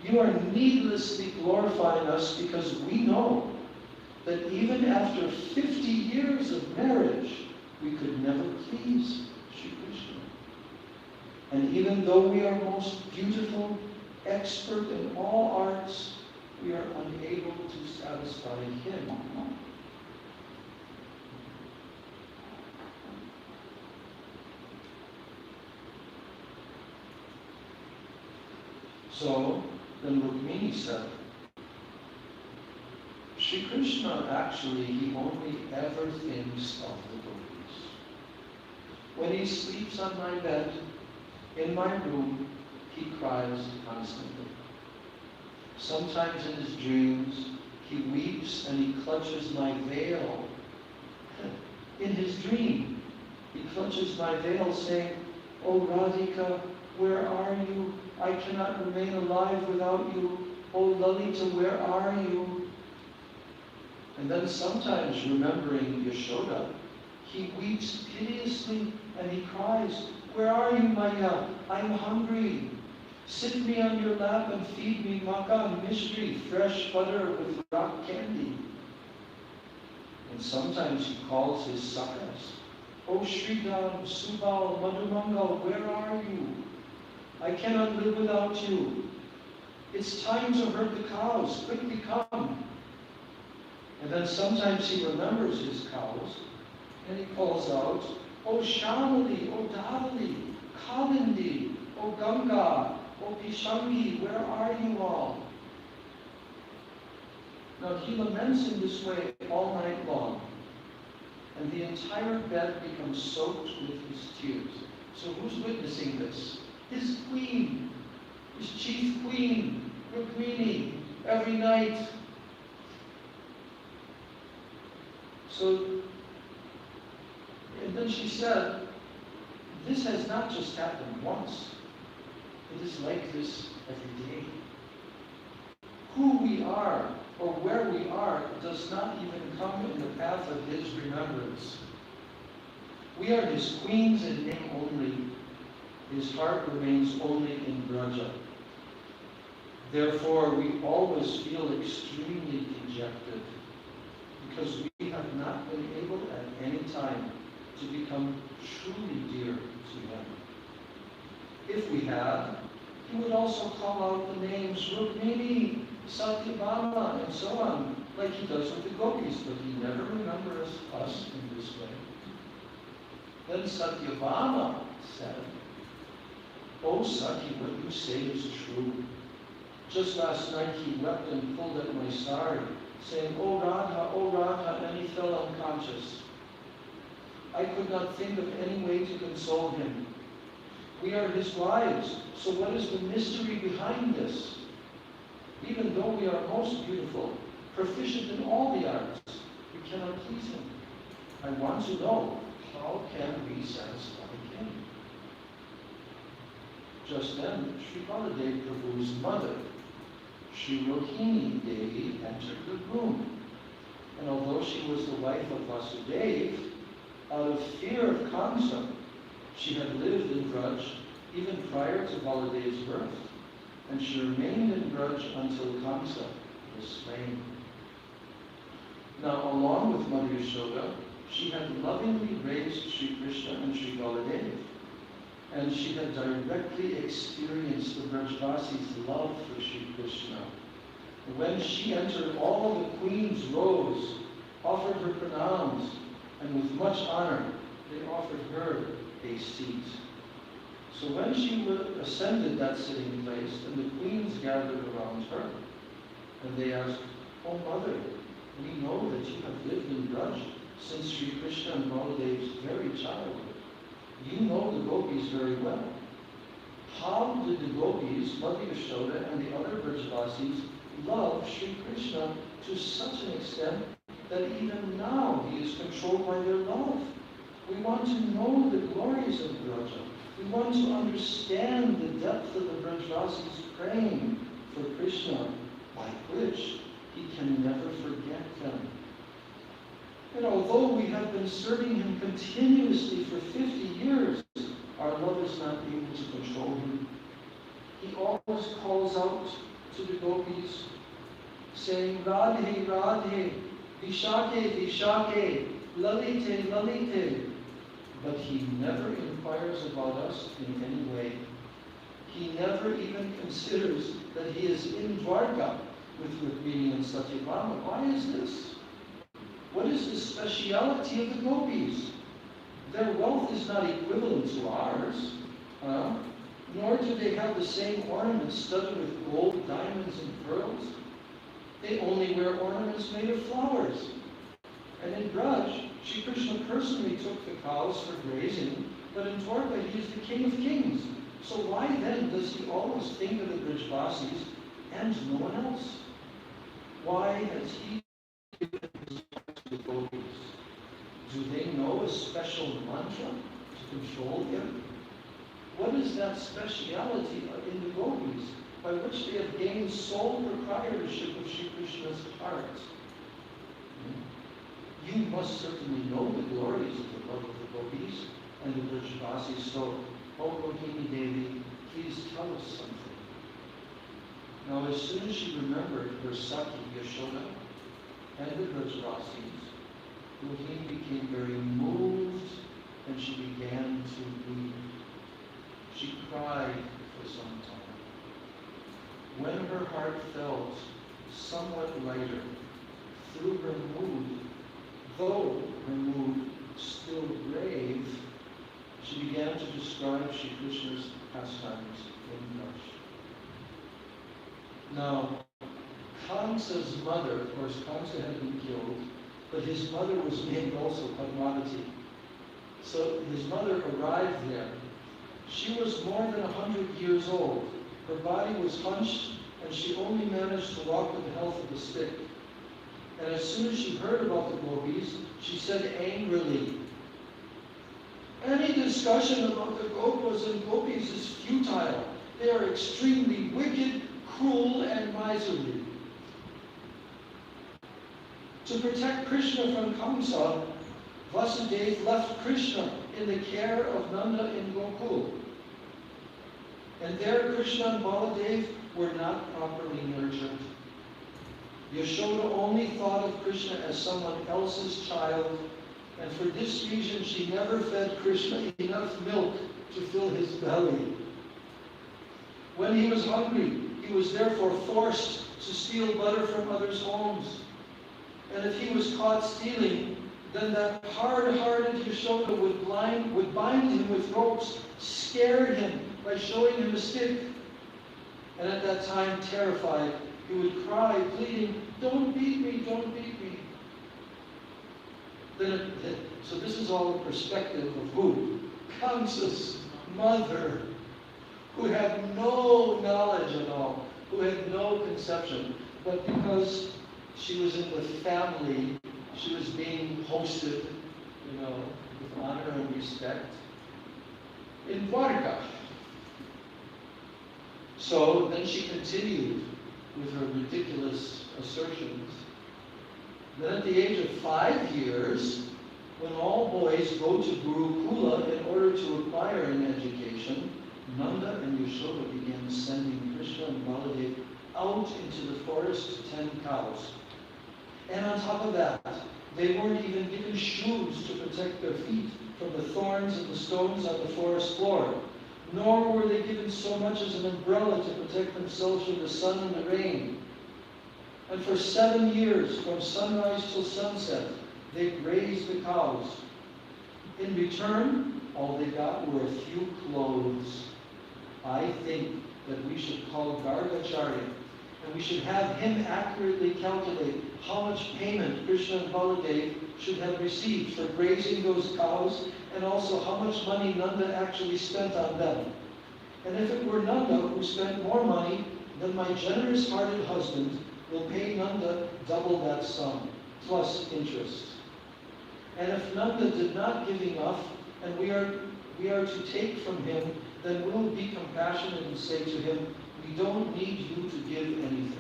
You are needlessly glorifying us because we know that even after 50 years of marriage, we could never please Sri Krishna. And even though we are most beautiful, expert in all arts, we are unable to satisfy him." So then Rukmini said, Sri Krishna actually, he only ever thinks of the devotees. When he sleeps on my bed, in my room, he cries constantly. Sometimes in his dreams, he weeps and he clutches my veil. In his dream, he clutches my veil saying, "O Radhika, where are you? I cannot remain alive without you. O Lalita, where are you?" And then sometimes, remembering Yashoda, he weeps piteously and he cries, "Where are you, Maya? I'm hungry. Sit me on your lap and feed me makkah, mishri, fresh butter with rock candy." And sometimes he calls his sakhas, "O Sridham, Subal, Madhumangal, where are you? I cannot live without you. It's time to herd the cows. Quickly come." And then sometimes he remembers his cows and he calls out, "O Shamali, O Davali, Kalindi, O Ganga, O Pishangi, where are you all?" Now he laments in this way all night long, and the entire bed becomes soaked with his tears. So who's witnessing this? His queen, his chief queen, Rukmini, every night. So, and then she said, this has not just happened once. It is like this every day. Who we are or where we are does not even come in the path of his remembrance. We are his queens in name only. His heart remains only in Braja. Therefore, we always feel extremely dejected because we have not been able at any time to become truly dear to him. If we had, he would also call out the names Rukmini, Satyabhama, and so on, like he does with the gopis, but he never remembers us in this way. Then Satyabhama said, "O Sati, what you say is true. Just last night he wept and pulled at my sari, saying, 'O Radha,' and he fell unconscious. I could not think of any way to console him. We are his wives, so what is the mystery behind this? Even though we are most beautiful, proficient in all the arts, we cannot please him. I want to know, how can we satisfy him?" Just then, Sri Baladev Prabhu's mother, Sri Rohini Devi, entered the room. And although she was the wife of Vasudeva, out of fear of Kamsa, she had lived in Braj even prior to Baladev's birth, and she remained in Braj until Kamsa was slain. Now, along with Mother Yashoda, she had lovingly raised Sri Krishna and Sri Baladev. and she had directly experienced the Brajvasi's love for Sri Krishna. When she entered, all the queens rose, offered her pranams, and with much honor, they offered her a seat. So when she ascended that sitting place, and the queens gathered around her, and they asked, "Oh Mother, we know that you have lived in Braj since Sri Krishna and Baladev's very childhood. You know the gopis very well. How did the gopis, Mother Yashoda, and the other Brajvasis love Sri Krishna to such an extent that even now he is controlled by their love? We want to know the glories of Braja. We want to understand the depth of the Brajvasis praying for Krishna, by which he can never forget them. And although we have been serving him continuously for 50 years, our love is not able to control him. He always calls out to the gopis, saying, Radhe, Radhe, Vishake, Vishake, Lalite, Lalite. But he never inquires about us in any way. He never even considers that he is in Dwarka with Rukmini and Satyabhama. Why is this? What is the speciality of the gopis? Their wealth is not equivalent to ours, nor do they have the same ornaments studded with gold, diamonds, and pearls. They only wear ornaments made of flowers. And in Braj, Sri Krishna personally took the cows for grazing, but in Dwarka he is the king of kings. So why then does he always think of the Brajvasis and no one else? Why has he given his heart to the gopis? Do they know a special mantra to control him? What is that speciality in the gopis by which they have gained sole proprietorship of Sri Krishna's heart? You must certainly know the glories of the love of the gopis and the Brajvasis. So, O Rohini Devi, please tell us something. Now, as soon as she remembered her Saki Yashoda and the Brajvasis, Rohini became very moved and she began to weep. She cried for some time. When her heart felt somewhat lighter through her mood, though her mood still grave, she began to describe Sri Krishna's pastimes in Braj. Now, Kamsa's mother, of course, Kamsa had been killed, but his mother was named also Padmanabha. So his mother arrived there. She was more than 100 years old. Her body was hunched, and she only managed to walk with the help of a stick. And as soon as she heard about the gopis, she said angrily, "Any discussion about the gopas and gopis is futile. They are extremely wicked, cruel, and miserly." To protect Krishna from Kamsa, Vasudeva left Krishna in the care of Nanda in Gokul. And there Krishna and Baladev were not properly nurtured. Yashoda only thought of Krishna as someone else's child, and for this reason she never fed Krishna enough milk to fill his belly. When he was hungry, he was therefore forced to steal butter from others' homes. And if he was caught stealing, then that hard-hearted Yashoda would bind him with ropes, scare him by showing him a stick. And at that time, terrified, he would cry, pleading, "Don't beat me, don't beat me." So this is all a perspective of who? Kamsa's mother, who had no knowledge at all, who had no conception. But because she was in the family, she was being hosted, with honor and respect in Dwarka. So then she continued with her ridiculous assertions. Then at the age of 5 years, when all boys go to Gurukula in order to acquire an education, Nanda and Yashoda began sending Krishna and Baladev out into the forest to tend cows. And on top of that, they weren't even given shoes to protect their feet from the thorns and the stones on the forest floor. nor were they given so much as an umbrella to protect themselves from the sun and the rain. And for 7 years, from sunrise till sunset, they grazed the cows. In return, all they got were a few clothes. I think that we should call Gargacharya, and we should have him accurately calculate how much payment Krishna and Baladev should have received for grazing those cows, and also how much money Nanda actually spent on them. And if it were Nanda who spent more money, then my generous-hearted husband will pay Nanda double that sum, plus interest. And if Nanda did not give enough, and we are to take from him, then we'll be compassionate and say to him, we don't need you to give anything.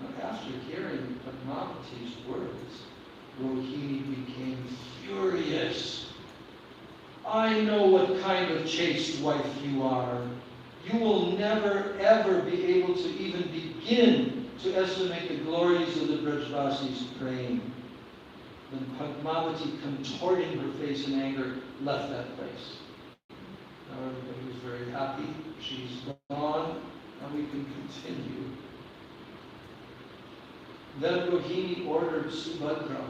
Now, after hearing Padmabhati's words, Rohini became furious. I know what kind of chaste wife you are. You will never ever be able to even begin to estimate the glories of the Brajvasis praying. Then Padmavati, contorting her face in anger, left that place. Now everybody was very happy. She's gone, and we can continue. Then Rohini ordered Subhadra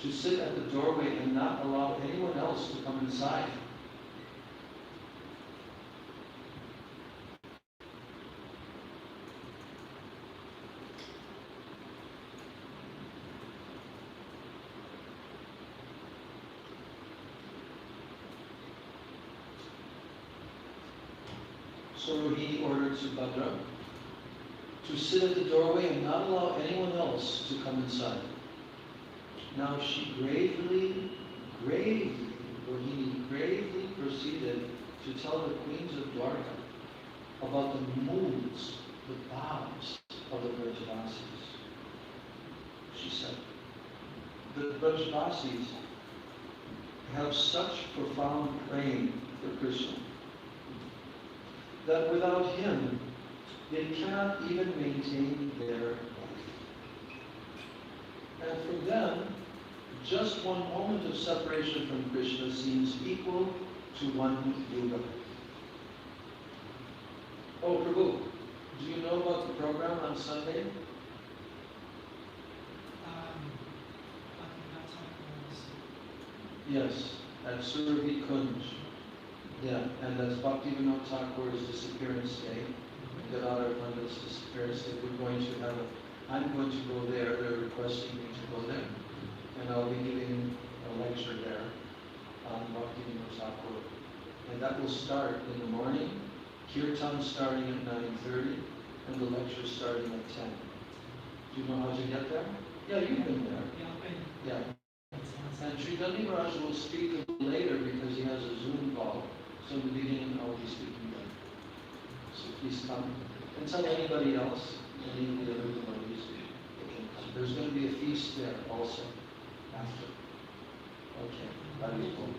to sit at the doorway and not allow anyone else to come inside. So Rohini ordered Subhadra to sit at the doorway and not allow anyone else to come inside. Now she Rohini gravely proceeded to tell the queens of Dwarka about the moods, the bhavs of the Brajvasis. She said, the Brajvasis have such profound praying for Krishna that without him, they cannot even maintain their life. And for them, just one moment of separation from Krishna seems equal to one yuga. Oh, Prabhu, do you know about the program on Sunday? Yes, at Surabhi Kunj. Yeah, and that's Bhaktivinoda Thakur's disappearance day, Gadadhar Pandit's disappearance day. I'm going to go there. They're requesting me to go there. And I'll be giving a lecture there on Bhaktivinoda Thakur. And that will start in the morning, Kirtan starting at 9:30, and the lecture starting at 10. Do you know how to get there? Yeah, you've been there. Yeah. And Sridhani Maharaj will speak a little later because he has a Zoom call. So in the beginning, I'll be speaking then. So please come. And tell anybody else, any of the other devotees, they can come. There's going to be a feast there also, after. Okay. That is cool.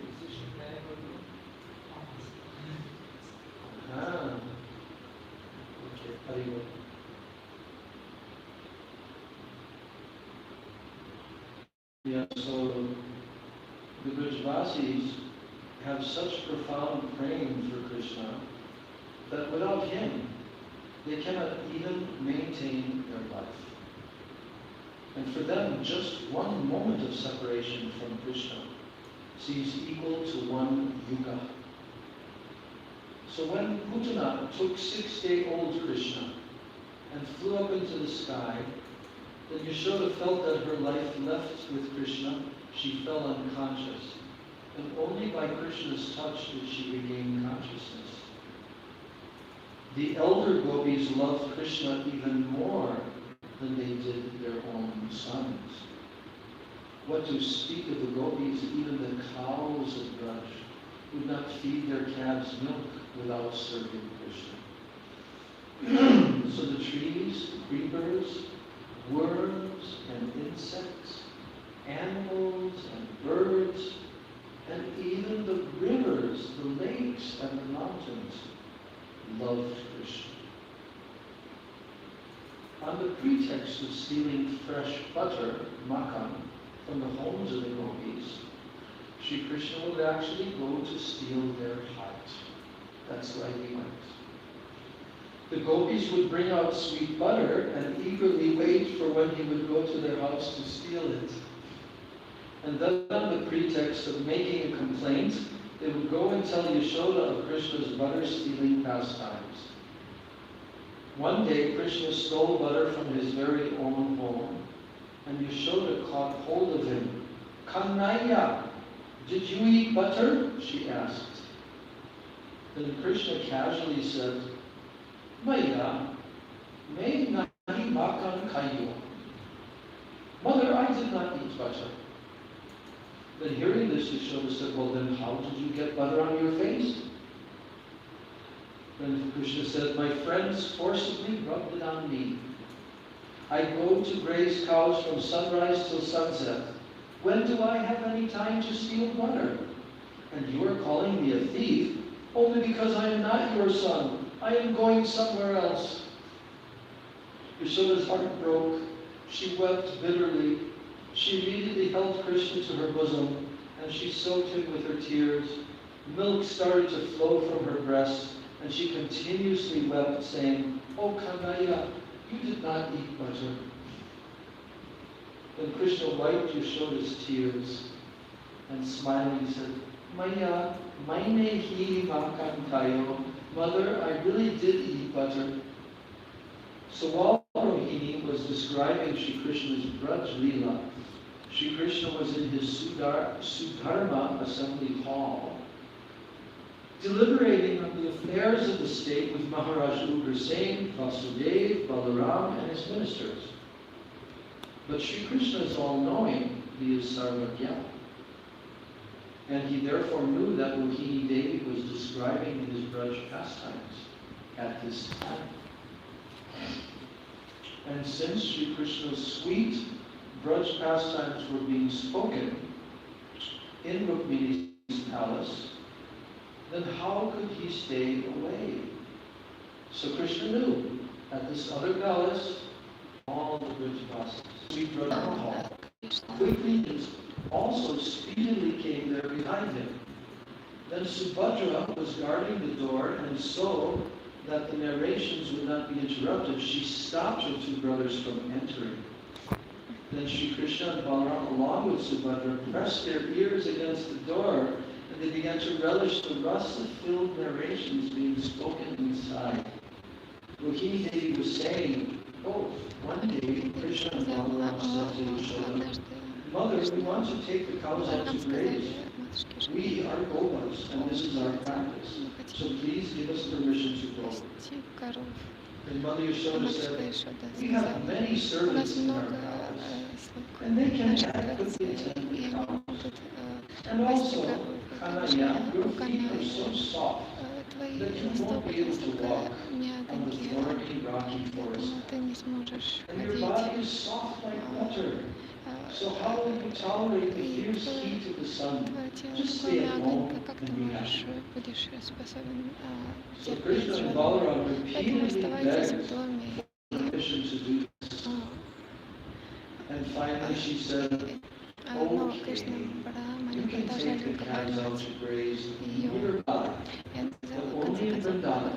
Okay. Haribol. Yeah, so the Brajvasis have such profound praying for Krishna that without him, they cannot even maintain their life. And for them, just one moment of separation from Krishna seems equal to one yuga. So when Putana took 6-day-old Krishna and flew up into the sky, then Yashoda felt that her life left with Krishna, she fell unconscious. And only by Krishna's touch did she regain consciousness. The elder gopis loved Krishna even more than they did their own sons. What to speak of the gopis, even the cows of Braj would not feed their calves milk without serving Krishna. So the trees, creepers, worms and insects, animals and birds, and even the rivers, the lakes and the mountains loved Krishna. On the pretext of stealing fresh butter, makan, from the homes of the gopis, Shri Krishna would actually go to steal their heart. That's why he went. The gopis would bring out sweet butter and eagerly wait for when he would go to their house to steal it. And then on the pretext of making a complaint, they would go and tell Yashoda of Krishna's butter-stealing pastimes. One day, Krishna stole butter from his very own home, and Yashoda caught hold of him. "Kanhaiya, did you eat butter?" she asked. Then Krishna casually said, "Maya, main nahi makan khayo." Mother, I did not eat butter. Then hearing this, Yashoda said, "Well, then how did you get butter on your face?" Then Krishna said, "My friends forcibly rubbed it on me. I go to graze cows from sunrise till sunset. When do I have any time to steal butter? And you are calling me a thief only because I am not your son. I am going somewhere else." Yashoda's heart broke. She wept bitterly. She immediately held Krishna to her bosom, and she soaked him with her tears. Milk started to flow from her breast, and she continuously wept, saying, "Oh Kanhaiya, you did not eat butter." Then Krishna wiped Yashoda's tears, and smiling said, "Maya, maine hi makan khayo." Mother, I really did eat butter. So while Rohini was describing Shri Krishna's Braj Leela, Shri Krishna was in his Sudharma assembly hall, deliberating on the affairs of the state with Maharaja Ugrasen, Vasudev, Balaram, and his ministers. But Shri Krishna is all-knowing, he is Sarvagya. And he therefore knew that Rohini Devi was describing his Braj pastimes at this time. And since Shri Krishna's sweet Braj pastimes were being spoken in Rukmini's palace, then how could he stay away? So Krishna knew at this other palace, all the Braj pastimes, sweet Braj hall, quickly also speedily came there behind him. Then Subhadra was guarding the door, and so that the narrations would not be interrupted, she stopped her two brothers from entering. Then Shri Krishna and Balaram, along with Subhadra, pressed their ears against the door, and they began to relish the rasa-filled narrations being spoken inside. Rohini Devi was saying, "Oh, one day Krishna and Balaram said to Yashoda, 'Mother, we want to take the cows out to graze. We are Govas, and this is our practice. So please give us permission to go.' And Mother Yashoda said, 'We have many servants in our palace, and they can adequately tend the cows. And also, Kanhaiya, your feet are so soft that you won't be able to walk on the thorny, rocky forest. And your body is soft like butter. So how will you tolerate the fierce heat of the sun? Just stay at home and be happy.' So Krishna and Balaram repeatedly begged for permission to do this. And finally she said, "Okay, you can take the cows out to graze nearby, but only in Vrindavan,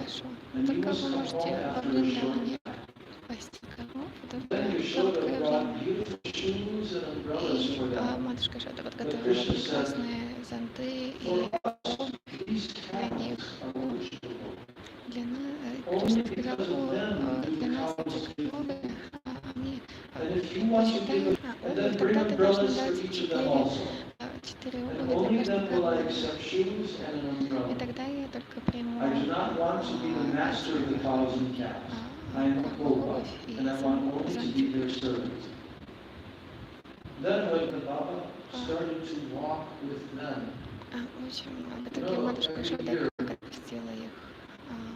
and you must come home after a short time." Then Yashoda brought beautiful shoes and umbrellas for them. But Krishna said, "For us, these camels are worshipable. Only because of them do the cows feel me. And if you want to give and then bring umbrellas for each of them also. And only then will I accept shoes and an umbrella. I do not want to be the master of the cows and calves. I am a Gopal, and I want only to be their servant." Then when the Baba started to walk with them,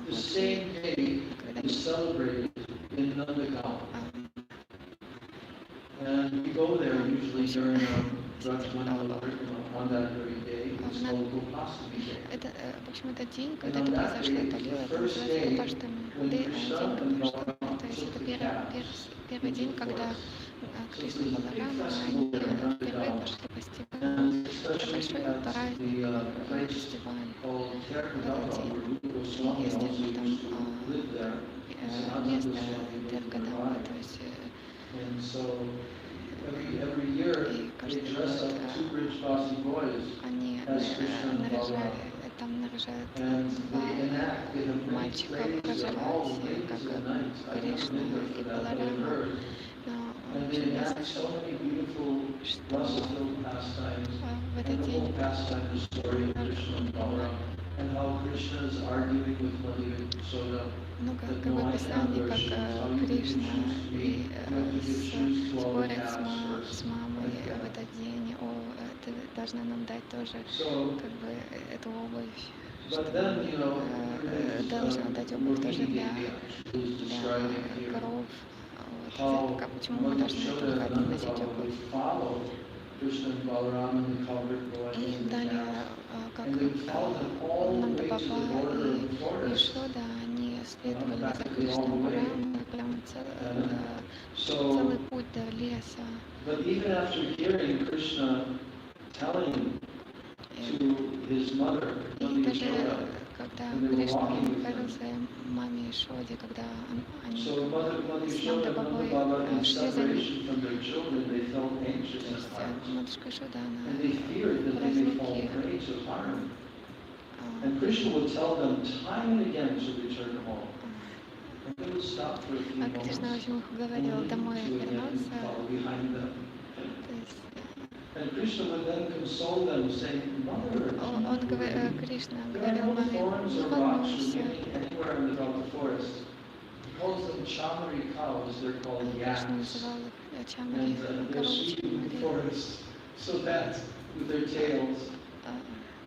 the same day is celebrated in Nandagaon. And we go there usually during Rajmana on that very day. It's called Gopastami Day. В общем, этот день, когда это произошло, это лила, это называется Гопаштами. День, потому что то есть это первый день, когда Кришна и Баларама, они впервые пошли постепенно. Это большой праздник, фестиваль в этот день. И есть там место Девгадама, то есть и каждый год они наряжают, там наряжают два мальчика в Раджавасе, как Кришна и Баларама. Но интересно, что в этот день много как бы описаний, как Кришна и спорят с мамой в этот день. О, ты должна нам дать тоже как бы эту обувь, что должна дать обувь тоже для коров. Вот, почему мы должны только носить обувь? И далее, как Нанда Баба и Ешода, они следовали за Кришной Баларамой прям целый путь до леса. И даже когда Кришна говорил своей маме Ешоде, когда они с Нанда Бабой шли за ним, то есть матушка Ешода, она в разлуке. А Кришна очень говорил домой вернуться. То есть Кришна говорил маме, не волнуйся. Кришна называл их Чамари, коровы Чамари. Я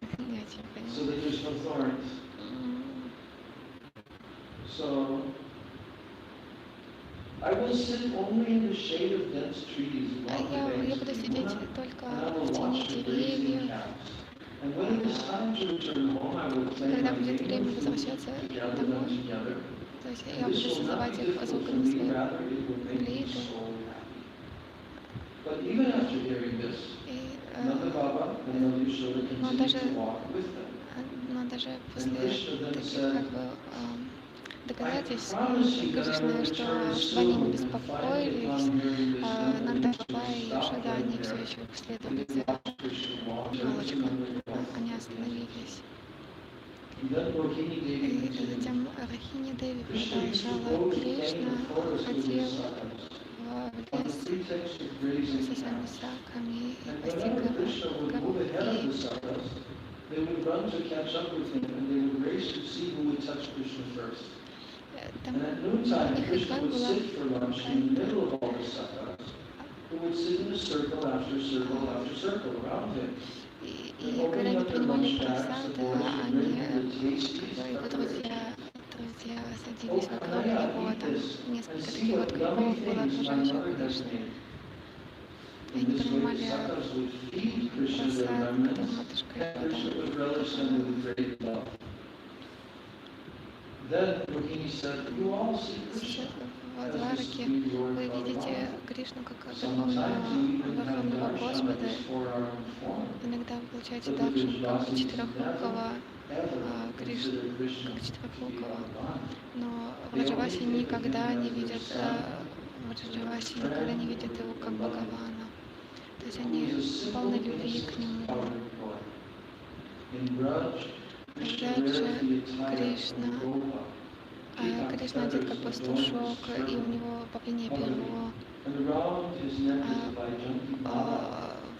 не понимаю. Я буду сидеть только в тени деревьев. Когда будет время возвращаться домой, то есть я буду созывать их звуками своей флейты. Но даже после таких как бы доказательств Кришны, что они не беспокоились, Нанда Баба и Ешода, они все еще следовали за палочком, они остановились. И затем Рахини Деви продолжала. Кришна ходил в лес со своими саками и постиг гору. Там у них как была и когда они принимали просады, его друзья садились вокруг него, там несколько таких вот кругов было окружающих Кришны. И они принимали просад, когда матушка его в Двараке вы видите Кришну как Верховного Господа. Иногда вы получаете даршан как четырехрукого Кришну, как четырехрукого. Но в Раджавасе никогда не видят его как Бхагавана. То есть они полны любви к нему. Также Кришна одет как пастушок, и у него павлинье перо,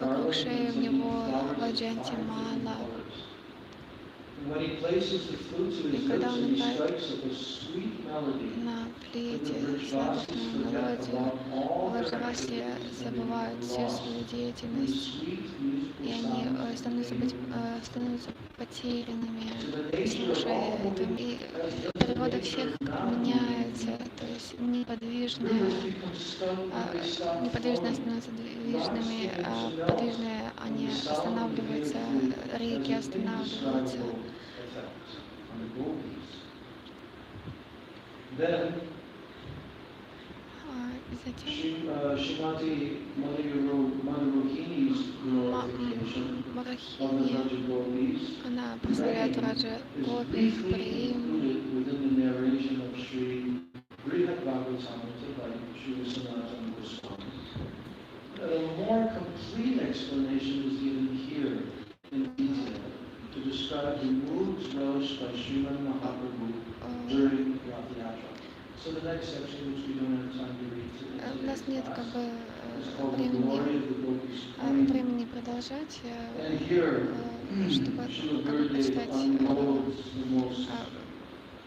вокруг шеи у него ваджанти мала. И когда он играет на флейте сладостную мелодию, в Раджавасе забывают всю свою деятельность, и они становятся потерянными, слушая это. И природа всех меняется, то есть неподвижные становятся движными, а подвижные они останавливаются, реки останавливаются. Затем Shrimati Madhurohini's glorification of the Марахини, Raja Gopis она прославляет Раджа is Гопи, briefly Прим, included within the narration of Sri Brihad Bhagavatamrita by Sri Sanatana Goswami. A more complete explanation is given here in detail to describe the moods relished by Srimad Mahaprabhu during Rath Yatra. So the next section, which we don't have time to read today, у нас нет как бы is called the Glory of the Gopis. времени продолжать, And here, чтобы Srila как бы Gurudev почитать unfolds the most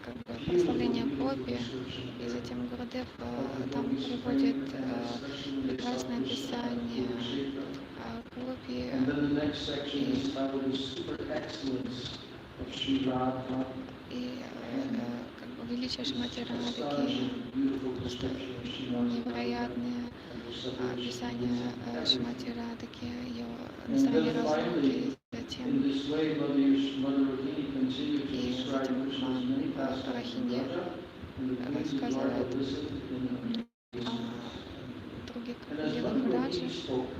как бы beautiful, прославление beautiful Гопи, description и затем Гурудев of the там Gopis' приводит fame and especially the прекрасное описание Гопи, And then the next section is titled The Super Excellence of Sri Radha. и как бы величие Шримати Радхи, Astonishing, beautiful description of Srimati невероятное and the separation описание of Шримати Радхи, ее And настроение then разума, finally, и in затем this way, Mother Rohini continued to и describe затем Krishna's many pastimes in Рахини Raja, and the queens of Dwarka рассказывает listened in других And as белых Mother Раджи. Rohini spoke,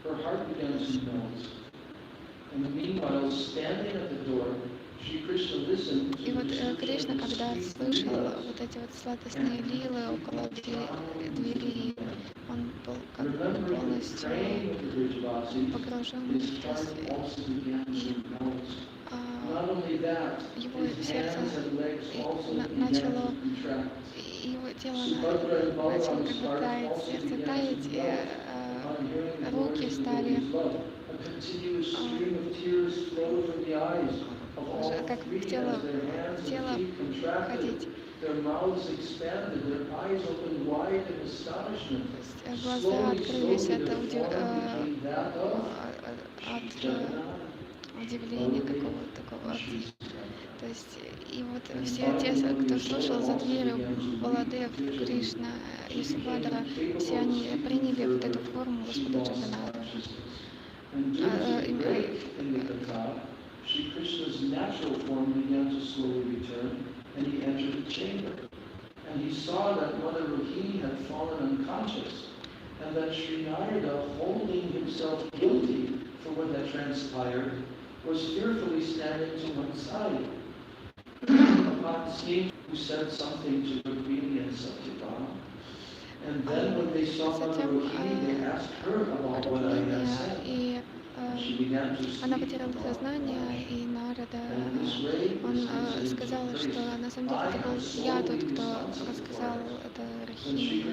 her heart began to melt. And meanwhile, standing at the door, Shri Krishna listened to И вот the Кришна, когда sweet слышал leelas. вот эти вот сладостные лилы около двери, он был как бы Remembering the полностью praying of the Brijavasis, погружен в his heart счастье. also began И to melt. Not only that, его his сердце hands and legs also began начало, to contract. его тело Subhadra and начало Balaram's как бы heart таять, also сердце began таять, to и melt upon hearing the руки glories of стали His love. A continuous stream of tears flowed from the eyes of all как three в as тело, their hands в тело and feet contracted, ходить. their mouths expanded, their eyes opened wide in astonishment. Глаза Slowly, открылись slowly, от their form became that of удивления какого-то такого. То есть, и вот все те, кто слушал за дверью Баладев, Кришна и Субхадра, все они приняли вот эту форму Господа Джаганната. Shri Krishna's natural form began to slowly return, and he entered the chamber. And he saw that Mother Rohini had fallen unconscious, and that Sri Narada, holding himself guilty for what had transpired, was fearfully standing to one side. Upon seeing who said something to Rukmini and Satyabhama, and then when they saw Mother Rohini, they asked her about what I had said. Она потеряла сознание, и Нарада, он сказал, что на самом деле это был я тот, кто рассказал это Рахине,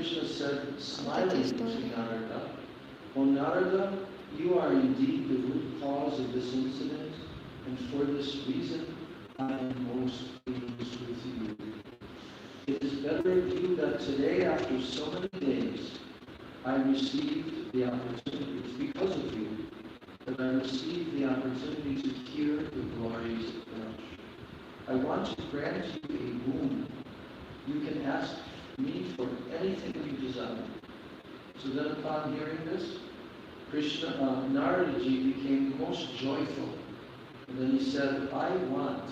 вот эти истории. O Narada, you are indeed the root cause of this incident, and for this reason I am most pleased with you. It is better of you that today, after so many days, I received the opportunity, it's because of you, that I received the opportunity to hear the glories of God. I want to grant you a boon. You can ask me for anything you desire. So then upon hearing this, Narada Ji became most joyful. And then he said, I want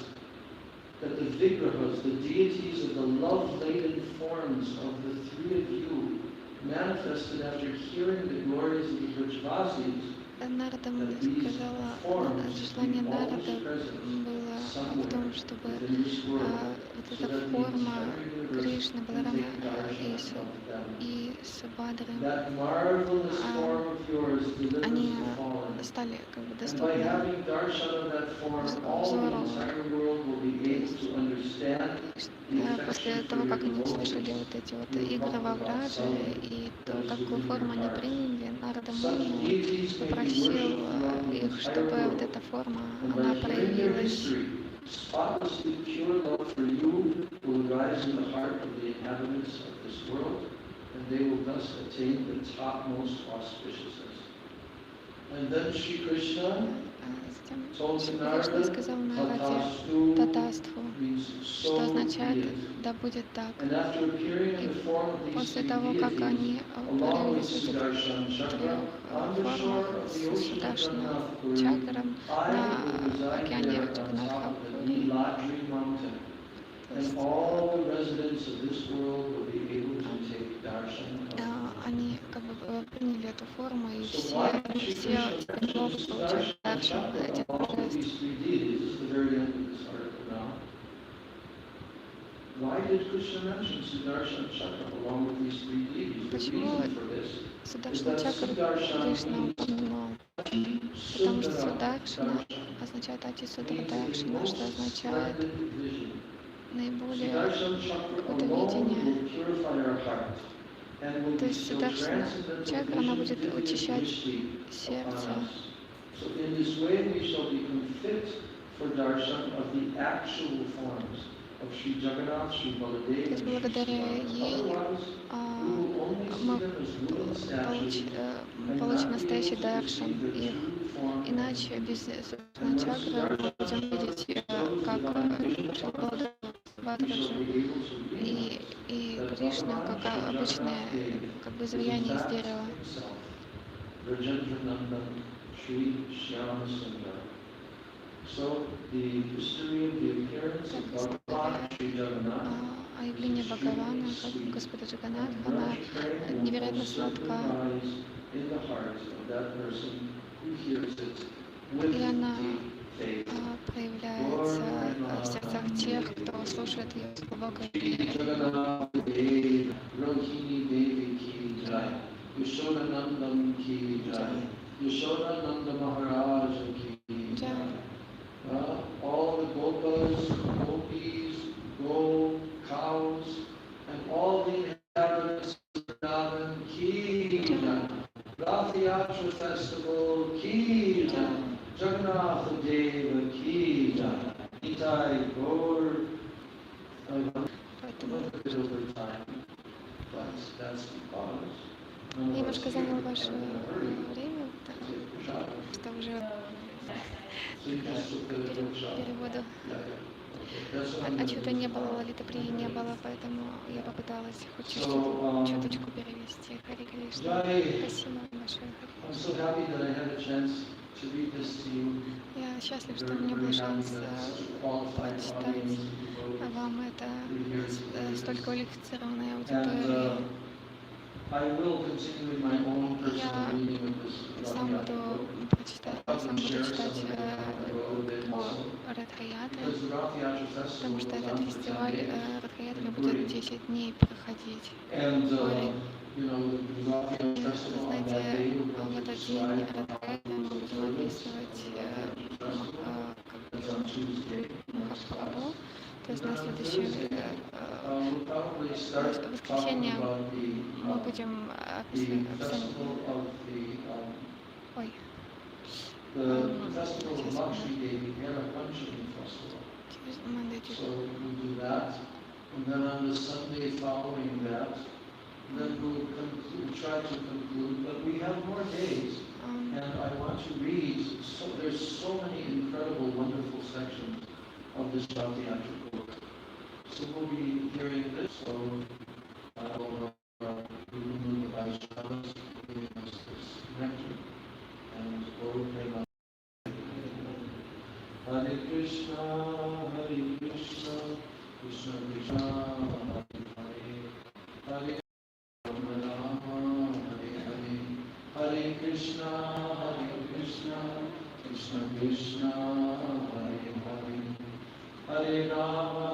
that the Vigrahas, the deities of the love-laden forms of the three of you, manifested after hearing the glories of the Brajvasis, Нарада сказала, желание Нарада было в том, чтобы вот эта форма Кришны, Баларама и Субхадры, они стали как бы доступны взору. После того, как они услышали вот эти вот игры во Враджи и то, какую форму они приняли, Нарада Муни попросил их, чтобы вот эта форма, она проявилась. Spotlessly pure love for you will arise in the heart of the inhabitants of this world, and they will thus attain the topmost auspiciousness. And then Shri Krishna told Кришна сказал Нараде татастху, что означает «да будет так». И после того, как они появились в этих трех формах с Судашна чакрам на океане Джаганатхапури, take darshan of они как бы приняли эту форму, и все теперь могут получать даршан этих божеств. Why did Krishna mention Sudarshan Chakra along with these three deities? The reason for this Сударшана чакру Кришна упомянул, потому что Сударшана означает Ати Судра Даршана, что означает наиболее какое-то видение. То есть Сударшана чакра, она будет очищать сердце. То есть благодаря ей мы получим настоящий даршан их. Иначе без Сударшана чакры мы будем видеть, как Махараджа и Кришна, как обычное как бы изваяние из дерева. А явление Бхагавана, как Господа Джаганатха, она невероятно сладка, и она проявляется в сердцах тех, кто слушает ее с глубокой верой. Yashodananda Maharaja ki all the gopas, gopis, cows, and all the inhabitants of Vrindavan ki Rath-yatra festival ki Jagannath Deva ki Nitai Gaur. I went a bit over time, but that's because немножко занял ваше время, что уже перевода отчета не было, Лалита Прии не было, поэтому я попыталась хоть чуточку перевести. Хари Кришна. Спасибо большое. Я счастлив, что у меня был шанс прочитать вам это столь квалифицированной аудитории. Я сам буду читать по Радхаятры, потому что этот фестиваль Радхаятры будет 10 дней проходить. Вы знаете, в этот день Радхаятры мы будем описывать Махапрабху, то есть на следующее воскресенье мы будем описывать. Ой. Then we'll try to conclude, but we have more days, and I want to read, there's so many incredible, wonderful sections of this Bhakti book. So we'll be hearing this, so I will remove the Vaishnavas, giving us this nectar, and go pray. Hare Krishna, Krishna Krishna, Hare Hare. Hare Krishna, Krishna Krishna, Hare Hare, Hare Rama,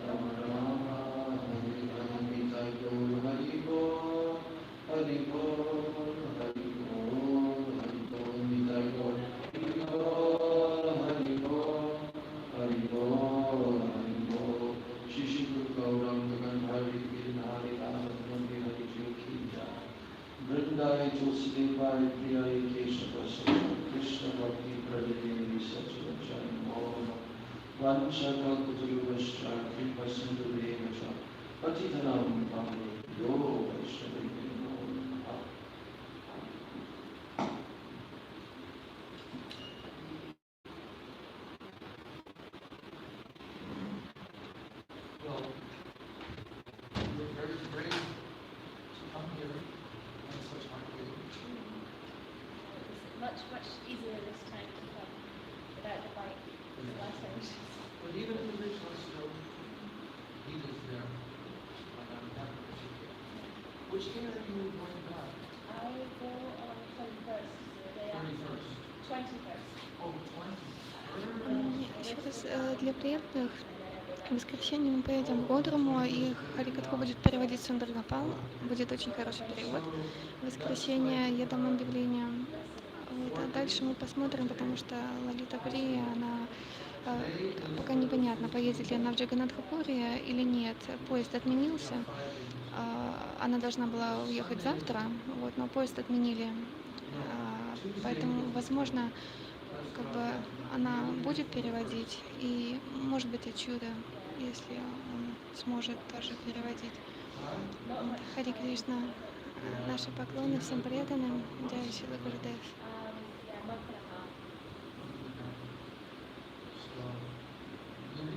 Rama Rama, Hare Hare. Nitai Gaur Hari Bol, Hari Bol, Hari Bol, Hari Bol. Nitai Gaur Hari Bol, Hari Bol, Hari Bol, Hari Bol. Shri Gauranga Gandhari Girinari Radharani Hari Ki Jai. Vrindai Tulsidevai Priyai Keshava Krishna Bhakti Pradini Sachivacharan Bhava Vancha Kalpataruvascha Kripa Sindhudevacha Patitanam Yo Vaishnavim Namo. Well, you're very brave to come here on such hard days. It's much easier this time to come without the bike. Last time. But even if the rich ones still, he is there. Which day are you going back? I go on the 21st, the day after. 31st. 21st. Oh, 20. Еще раз для преданных, в воскресенье мы поедем к Бодрому, и Харикатху будет переводить Сундаргапал, будет очень хороший перевод. В воскресенье я дам объявление, вот, а дальше мы посмотрим, потому что Лалита Прия, она пока непонятно, поедет ли она в Джаганнатхапури или нет. Поезд отменился, она должна была уехать завтра, вот, но поезд отменили, поэтому, возможно, как бы она будет переводить, и может быть и чудо, если он сможет тоже переводить. Хари Кришна, наши поклоны всем преданным, Джай Шрила Гурудев. Yeah,